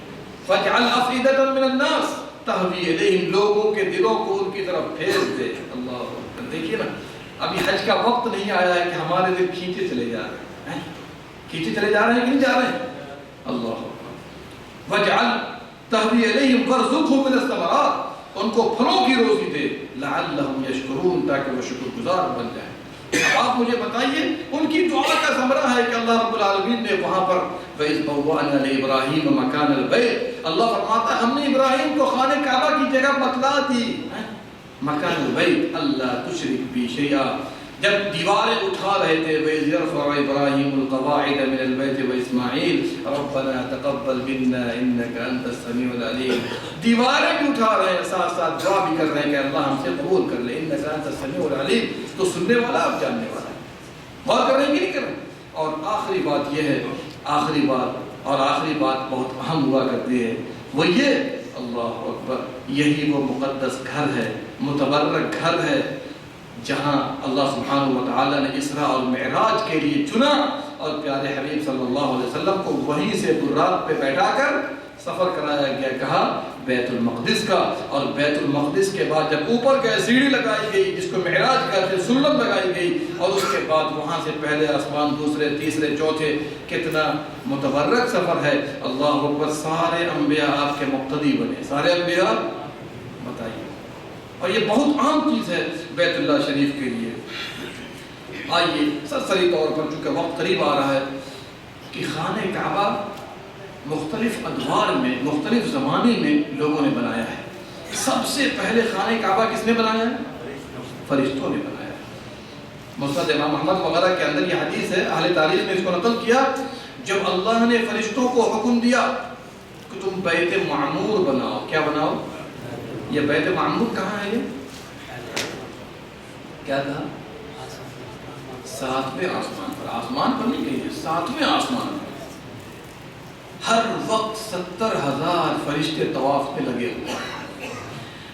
فاجعل افئدۃ من الناس تہوی الیہم، لوگوں کے دلوں کو ان کی طرف پھیر دے. اللہ دیکھیے نا، ابھی حج کا وقت نہیں آیا ہے کہ ہمارے دل کھینچے چلے جا رہے ہیں. کھینچے چلے جا رہے ہیں کہ نہیں جا رہے ہیں؟ اللہ وجعل تہوی الیہم وارزقہم من الثمرات، ان کو پھلوں کی روزی دے. لعلہم یشکرون، تاکہ وہ شکر گزار بن جائیں. اب آپ مجھے بتائیے ان کی دعا کا ثمرہ ہے کہ اللہ رب العالمین نے وہاں پر وَإِذْ بَوَّأْنَا لِإِبْرَاهِيمَ مَكَانَ الْبَيْتِ، اللہ فرماتا ہے ہم نے ابراہیم کو خانہ کعبہ کی جگہ بتلا دی. مکان البیت اللہ تشرک بی شیئا، جب دیواریں اٹھا رہے تھے وَإِذْ يَرْفَعُ إِبْرَاهِيمُ الْقَوَاعِدَ مِنَ الْبَيْتِ وَإِسْمَاعِيلُ رَبَّنَا تَقَبَّلْ مِنَّا إِنَّكَ أَنْتَ السَّمِيعُ الْعَلِيمُ. دیواریں بھی اٹھا رہے ہیں، ساتھ ساتھ دعا بھی کر رہے ہیں کہ اللہ ہم سے قبول کر لے. إِنَّكَ أَنْتَ السَّمِيعُ الْعَلِيمُ، تو سننے والا اب جاننے والا ہے. غور کر رہے ہیں کہ نہیں کر رہے ہیں؟ اور آخری بات یہ ہے، آخری بات بہت اہم ہوا کرتی ہے، وہ یہ اللہ اکبر، یہی وہ مقدس گھر ہے، متبرک گھر ہے جہاں اللہ سبحانہ وتعالی نے اسراء اور معراج کے لیے چنا اور پیارے حبیب صلی اللہ علیہ وسلم کو وہیں سے براق پہ بیٹھا کر سفر کرایا گیا. کہا بیت المقدس کا، اور بیت المقدس کے بعد جب اوپر کا سیڑھی لگائی گئی جس کو معراج کہتے ہیں، سلم لگائی گئی، اور اس کے بعد وہاں سے پہلے آسمان، دوسرے، تیسرے، چوتھے. کتنا متبرک سفر ہے. اللہ اکبر. سارے انبیاء آپ کے مقتدی بنے، سارے انبیاء. بتائیے، اور یہ بہت عام چیز ہے بیت اللہ شریف کے لیے. آئیے سرسری طور پر چونکہ وقت قریب آ رہا ہے کہ خانہ کعبہ مختلف ادوار میں، مختلف زمانے میں لوگوں نے بنایا ہے. سب سے پہلے خانہ کعبہ کس نے بنایا ہے؟ فرشتوں نے بنایا ہے. مسند امام احمد وغیرہ کے اندر یہ حدیث ہے، اہل تاریخ نے اس کو نقل کیا، جب اللہ نے فرشتوں کو حکم دیا کہ تم بیت معمور بناؤ. کیا بناؤ؟ یہ بیت معمور کہاں ہے؟ یہ کیا کہا؟ 7ویں آسمان پر. آسمان پر نہیں کہیں، 7ویں آسمان پر. ہر وقت 70,000 فرشتے طواف پہ لگے ہوئے ہیں.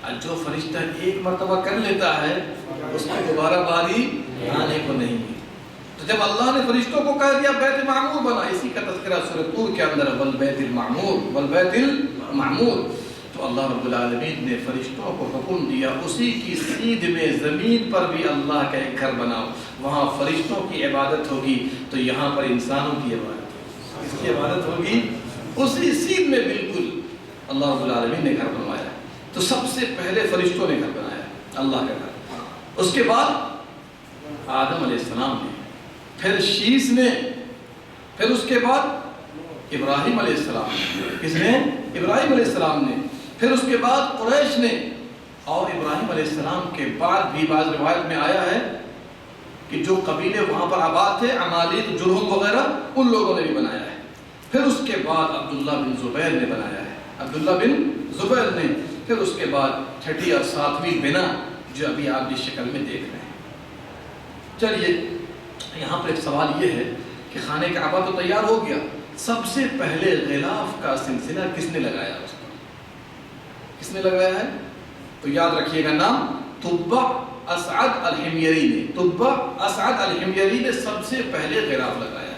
اور جو فرشتہ ایک مرتبہ کر لیتا ہے اس کو دوبارہ باری آنے کو نہیں ہے. تو جب اللہ نے فرشتوں کو کہہ دیا بیت معمور بنا، اسی کا تذکرہ سورۃ طور کے اندر والبیت المعمور، والبیت المعمور، تو اللہ رب العالمین نے فرشتوں کو حکم دیا اسی کی سیدھ میں زمین پر بھی اللہ کا ایک گھر بناؤ، وہاں فرشتوں کی عبادت ہوگی تو یہاں پر انسانوں کی عبادت ہوگی، اس کی عبادت ہوگی اسی سیدھ میں بالکل اللہ رب العالمین نے گھر بنوایا۔ تو سب سے پہلے فرشتوں نے گھر بنایا اللہ کا گھر، اس کے بعد آدم علیہ السلام نے، پھر شیس نے، پھر اس کے بعد ابراہیم علیہ السلام نے، کس نے؟ ابراہیم علیہ السلام نے، پھر اس کے بعد قریش نے، اور ابراہیم علیہ السلام کے بعد بھی بعض روایت میں آیا ہے کہ جو قبیلے وہاں پر آباد تھے، عمالیق، جرہم وغیرہ، ان لوگوں نے بھی بنایا ہے۔ پھر اس کے بعد عبداللہ بن زبیر نے بنایا ہے، عبداللہ بن زبیر نے، پھر اس کے بعد چھٹی اور ساتویں بنا جو ابھی آپ جس شکل میں دیکھ رہے ہیں۔ چلیے یہاں پر ایک سوال یہ ہے کہ خانہ کعبہ تو تیار ہو گیا، سب سے پہلے غلاف کا سلسلہ کس نے لگایا؟ اس کو کس نے لگایا ہے؟ تو یاد رکھیے گا نام، تبع اسعد الحميري نے، تبع اسعد الحميري نے سب سے پہلے غلاف لگایا۔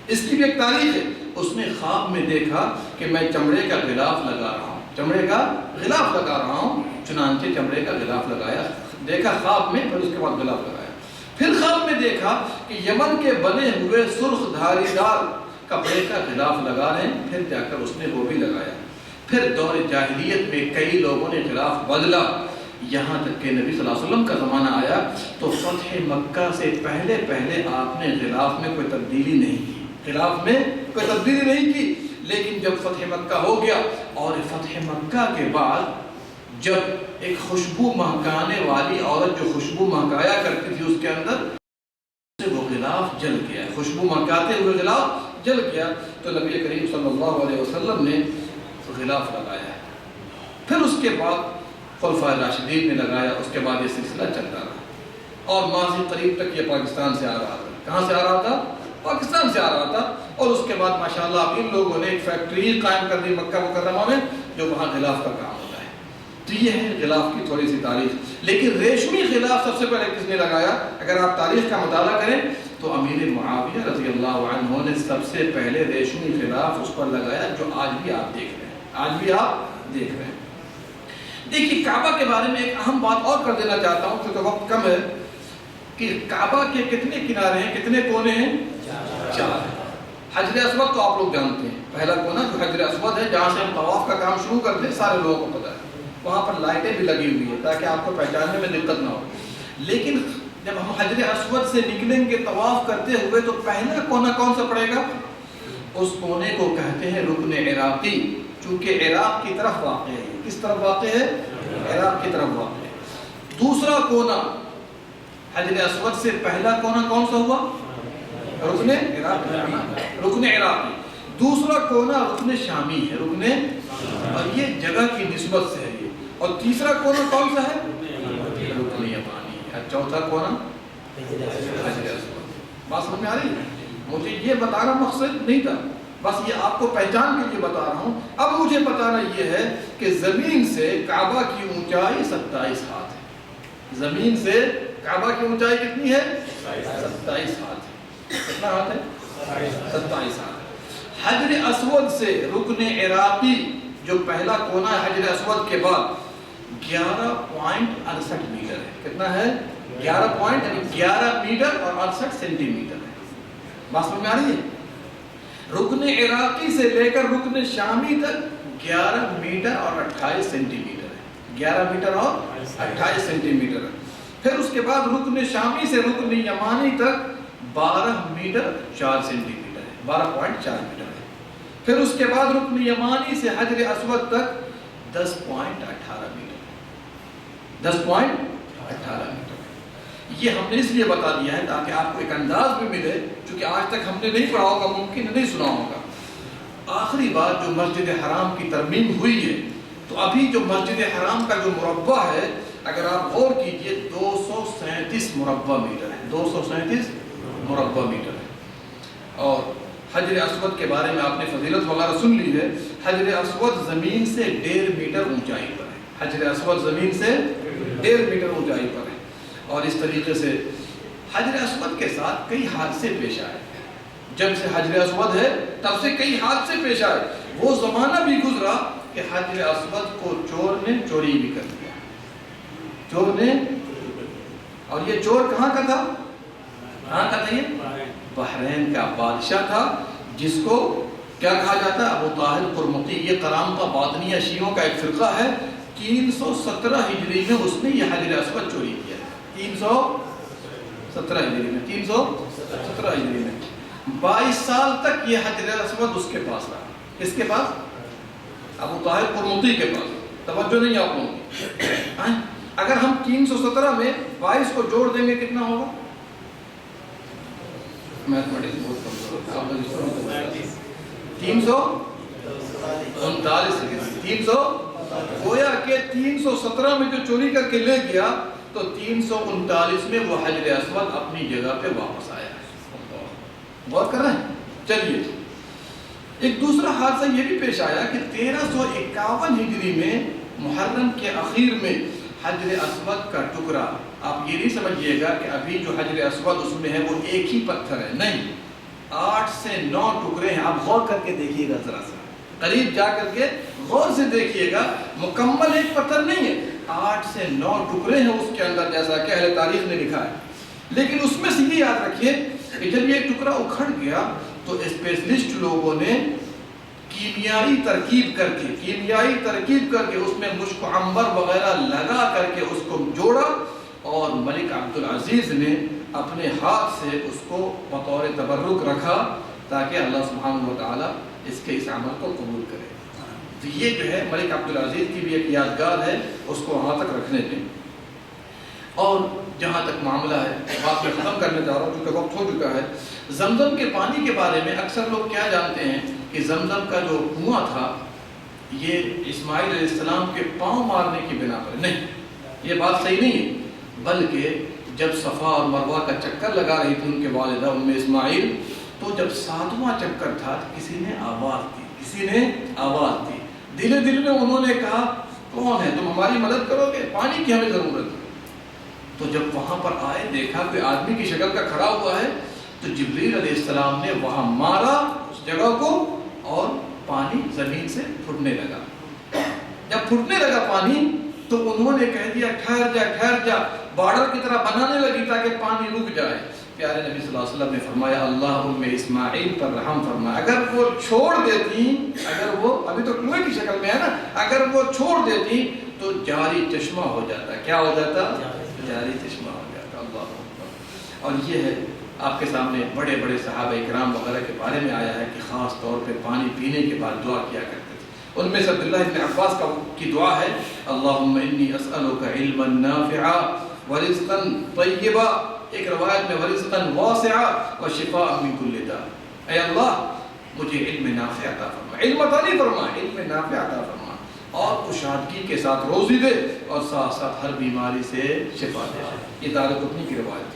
اس کی بھی ایک تاریخ ہے، اس نے خواب میں دیکھا کہ میں چمڑے کا غلاف لگا رہا ہوں، چمڑے کا غلاف لگا رہا ہوں، چنانچہ چمڑے کا غلاف لگایا، دیکھا خواب میں، پھر اس کے بعد غلاف لگایا۔ پھر خواب میں دیکھا کہ یمن کے بنے ہوئے سرخ دھاری دار کپڑے کا غلاف لگا رہے ہیں، پھر جا کر اس نے وہ بھی لگایا۔ پھر دور جاہلیت میں کئی لوگوں نے غلاف بدلا، یہاں تک کہ نبی صلی اللہ علیہ وسلم کا زمانہ آیا تو فتح مکہ سے پہلے آپ نے غلاف میں کوئی تبدیلی نہیں کی، غلاف میں کوئی تبدیلی نہیں کی۔ لیکن جب فتح مکہ ہو گیا اور فتح مکہ کے بعد جب ایک خوشبو مہکانے والی عورت جو خوشبو مہکایا کرتی تھی اس کے اندر سے وہ غلاف جل گیا، خوشبو مہکاتے ہوئے غلاف جل گیا، تو نبی کریم صلی اللہ علیہ وسلم نے غلاف لگایا۔ پھر اس کے بعد خلفائے راشدین نے لگایا، اس کے بعد یہ سلسلہ چلتا رہا اور ماضی قریب تک یہ پاکستان سے آ رہا تھا۔ کہاں سے آ رہا تھا؟ پاکستان سے آ رہا تھا، اور اس کے بعد ماشاءاللہ اب ان لوگوں نے ایک فیکٹری قائم کر دی مکہ مکرمہ میں جو وہاں غلاف کا کام ہوتا ہے۔ تو یہ ہے غلاف کی تھوڑی سی تاریخ۔ لیکن ریشمی غلاف سب سے پہلے کس نے لگایا؟ اگر آپ تاریخ کا مطالعہ کریں تو امیر معاویہ رضی اللہ عنہ نے سب سے پہلے ریشمی غلاف اس پر لگایا، جو آج بھی آپ دیکھ رہے ہیں، آج بھی آپ دیکھ رہے ہیں۔ دیکھیے کعبہ کے بارے میں ایک اہم بات اور کر دینا چاہتا ہوں کیونکہ وقت کم ہے، کہ کعبہ کے کتنے کنارے ہیں، کتنے کونے ہیں؟ 4۔ حجر اسود تو آپ لوگ جانتے ہیں، پہلا کونا جو حجر اسود ہے جہاں سے ہم طواف کا کام شروع کرتے ہیں، سارے لوگوں کو پتہ ہے، وہاں پر لائٹیں بھی لگی ہوئی ہیں تاکہ آپ کو پہچاننے میں دقت نہ ہو۔ لیکن جب ہم حجر اسود سے نکلیں گے طواف کرتے ہوئے تو پہلا کونا کون سا پڑے گا؟ اس کونے کو کہتے ہیں رکن عراقی، چونکہ عراق کی طرف واقع ہے۔ کس طرف واقع ہے؟ عراق کی طرف واقع ہے۔ دوسرا کونا حجر اسود سے پہلا کونا کون سا ہوا؟ رکن عراقی، رکن عراقی۔ دوسرا کونا رکن شامی ہے، رکن، اور یہ جگہ کی نسبت سے ہے یہ۔ اور تیسرا کونا کون سا ہے؟ رکن یمانی۔ اور چوتھا کونا حجر اسود۔ بات سمجھ میں آ رہی ہے؟ مجھے یہ بتانا مقصد نہیں تھا، بس یہ آپ کو پہچان کے لیے بتا رہا ہوں۔ اب مجھے بتانا یہ ہے کہ زمین سے کعبہ کی اونچائی 27 ہاتھ ہے۔ زمین سے کعبہ کی اونچائی کتنی ہے؟ 27 ہاتھ ہے۔ کتنا ہاتھ ہے؟ 27 ہاتھ۔ حجر اسود سے رکن عراقی جو پہلا کونا ہے حجر اسود کے بعد 11.68 میٹر ہے۔ کتنا ہے؟ 11 میٹر اور 68 سینٹی میٹر ہے۔ بات سمجھ میں آ رہی ہے؟ رکن عراقی سے لے کر رکن شامی تک 11 میٹر اور 28 سینٹی میٹر ہے، 11 میٹر اور 28 سینٹی میٹر ہے۔ پھر اس کے بعد رکن شامی سے رکن یمانی تک 12 میٹر 4 سینٹی میٹر ہے، 12.4 میٹر ہے۔ پھر اس کے بعد رکن یمانی سے حجر اسود تک 10.18 میٹر ہے، 10.18 میٹر۔ یہ ہم نے اس لیے بتا دیا ہے تاکہ آپ کو ایک انداز بھی ملے، چونکہ آج تک ہم نے نہیں پڑھا ہوگا، ممکن نہیں سنا ہوگا۔ آخری بات جو مسجد حرام کی ترمیم ہوئی ہے، تو ابھی جو مسجد حرام کا جو مربع ہے اگر آپ غور کیجئے 237 مربع میٹر ہے، 237 مربع میٹر ہے۔ اور حجر اسود کے بارے میں آپ نے فضیلت وغیرہ سن لی ہے۔ حجر اسود زمین سے 1.5 میٹر اونچائی پر ہے، حجر اسود زمین سے 1.5 میٹر اونچائی پر ہے۔ اور اس طریقے سے حجر اسود کے ساتھ کئی حادثے پیش آئے. جب سے حجر اسود ہے تب سے کئی حادثے پیش آئے. وہ زمانہ بھی گزرا کہ حجر اسود کو چور نے چوری بھی کر دیا. چور نے, اور یہ چور کہاں کا تھا؟ کہاں کا تھا؟ یہ بحرین کا بادشاہ تھا, جس کو کیا کہا جاتا ہے؟ ابو طاہر قرمطی. یہ قرامطہ باطنیہ شیعوں کا ایک فرقہ ہے. 317 ہجری میں اس نے یہ حجر اسود چوری کیا. 317 ہجری میں 317 ہجری میں 22 سال تک یہ حجر اسود اس کے پاس رہا. کس کے پاس؟ ابو طاہر قرمطی کے پاس. توجہ نہیں آپ لوگوں کی. اگر ہم 317 میں 22 کو جوڑ دیں گے کتنا ہوگا؟ میتھمیٹکس بہت کمزور ہے. 339 گویا کہ 317 میں جو چوری کر کے لے گیا تو 339 میں وہ حجر اسود اپنی جگہ پہ واپس آیا. غور کر رہے ہیں؟ چلیے, ایک دوسرا حادثہ یہ بھی پیش آیا کہ 1351 ہجری میں محرم کے اخیر میں حجر اسود کا ٹکڑا, آپ یہ نہیں سمجھیے گا کہ ابھی جو حجر اسود اس میں ہے وہ ایک ہی پتھر ہے, نہیں, 8 سے 9 ٹکڑے ہیں. آپ غور کر کے دیکھیے گا, ذرا سا قریب جا کر کے غور سے دیکھیے گا, مکمل ایک پتھر نہیں ہے, 8 سے 9 ٹکڑے ہیں اس کے اندر, جیسا کہ اہل تاریخ نے لکھا ہے. لیکن اس میں سے یہ یاد رکھیے کہ جب یہ ٹکڑا اکھڑ گیا تو اسپیشلسٹ لوگوں نے کیمیائی ترکیب کر کے اس میں مشک عنبر وغیرہ لگا کر کے اس کو جوڑا, اور ملک عبدالعزیز نے اپنے ہاتھ سے اس کو بطور تبرک رکھا تاکہ اللہ سبحانہ و تعالیٰ اس کے اس عمل کو قبول کرے. تو یہ جو ہے ملک عبدالعزیز کی بھی ایک یادگار ہے, اس کو وہاں تک رکھنے دیں. اور جہاں تک معاملہ ہے, بات میں ختم کرنے جا رہا ہوں کیونکہ وقت ہو چکا ہے. زمزم کے پانی کے بارے میں اکثر لوگ کیا جانتے ہیں کہ زمزم کا جو کنواں تھا یہ اسماعیل علیہ السلام کے پاؤں مارنے کی بنا پر, نہیں, یہ بات صحیح نہیں ہے. بلکہ جب صفا اور مروہ کا چکر لگا رہی تھی ان کے والدہ اسماعیل, تو جب 7واں چکر تھا کسی نے آواز دی. دل میں انہوں نے کہا کون ہے, تم ہماری مدد کرو گے, پانی کی ہمیں ضرورت ہے. تو جب وہاں پر آئے دیکھا کوئی آدمی کی شکل کا کھڑا ہوا ہے, تو جبریل علیہ السلام نے وہاں مارا اس جگہ کو اور پانی زمین سے پھوٹنے لگا. جب پھوٹنے لگا پانی تو انہوں نے کہہ دیا ٹھہر جا, بارڈر کی طرح بنانے لگی تاکہ پانی رک جائے. پیارے نبی صلی اللہ علیہ وسلم نے فرمایا اللہ اسماعیل پر رحم فرمایا. اگر وہ چھوڑ دیتی, اگر وہ ابھی تو کنویں کی شکل میں ہے نا, اگر وہ چھوڑ دیتی تو جاری چشمہ ہو جاتا. کیا ہو جاتا؟ جاری چشمہ ہو جاتا. اللہ اکبر. اور یہ ہے آپ کے سامنے بڑے بڑے صحابہ اکرام وغیرہ کے بارے میں آیا ہے کہ خاص طور پہ پانی پینے کے بعد دعا کیا کرتے تھے. ان میں سے عبداللہ ابن عباس کی دعا ہے اللہم انی اسألک علما نافعا ورزقا طیبا, ایک روایت میں ورزقا واسعا وشفاء من کل داء. اے اللہ مجھے علم نافع عطا فرما, علم عطا نہیں فرما, علم نافع عطا فرما, اور کشادگی کے ساتھ روزی دے, اور ساتھ ساتھ ہر بیماری سے شفا دے. یہ دارقطنی کی روایت ہے.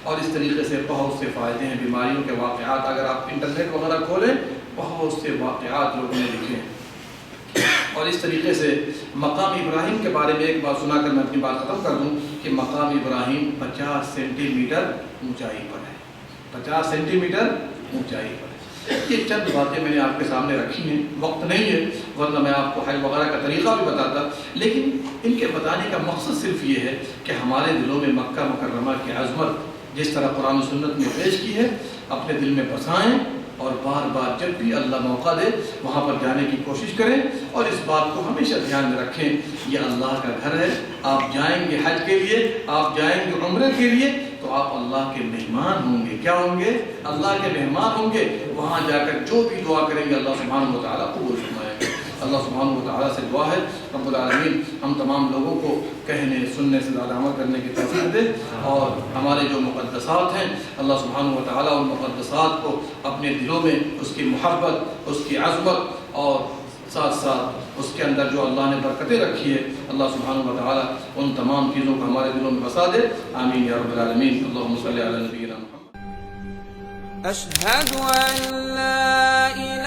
اور اس طریقے سے بہت سے فائدے ہیں بیماریوں کے واقعات, اگر آپ انٹرنیٹ وغیرہ کھولیں بہت سے واقعات لوگوں نے لکھے ہیں. اور اس طریقے سے مقام ابراہیم کے بارے میں ایک بات سنا کر میں اپنی بات ختم کر دوں کہ مقام ابراہیم 50 سینٹی میٹر اونچائی پر ہے. 50 سینٹی میٹر اونچائی پر ہے. یہ چند باتیں میں نے آپ کے سامنے رکھی ہیں, وقت نہیں ہے ورنہ میں آپ کو حج وغیرہ کا طریقہ بھی بتاتا, لیکن ان کے بتانے کا مقصد صرف یہ ہے کہ ہمارے دلوں میں مکہ مکرمہ کی عظمت جس طرح قرآن و سنت میں پیش کی ہے اپنے دل میں بسائیں, اور بار بار جب بھی اللہ موقع دے وہاں پر جانے کی کوشش کریں, اور اس بات کو ہمیشہ دھیان میں رکھیں یہ اللہ کا گھر ہے. آپ جائیں گے حج کے لیے, آپ جائیں گے عمرے کے لیے, تو آپ اللہ کے مہمان ہوں گے. کیا ہوں گے؟ اللہ کے مہمان ہوں گے. وہاں جا کر جو بھی دعا کریں گے اللہ سبحانہ و تعالیٰ قبول فرمائے گا. اللہ سبحانہ و تعالیٰ سے دعا ہے رب العالمین ہم تمام لوگوں کو کہنے سننے سے زیادہ عمل کرنے کی توفیق دے, اور ہمارے جو مقدسات ہیں اللہ سبحانہ و تعالیٰ ان مقدسات کو اپنے دلوں میں اس کی محبت, اس کی عظمت, اور ساتھ ساتھ اس کے اندر جو اللہ نے برکتیں رکھی ہے اللہ سبحانہ و تعالیٰ ان تمام چیزوں کو ہمارے دلوں میں بسا دے. آمین یا رب العالمین. اللہم صلی علی نبینا محمد. اشہد ان لا الہ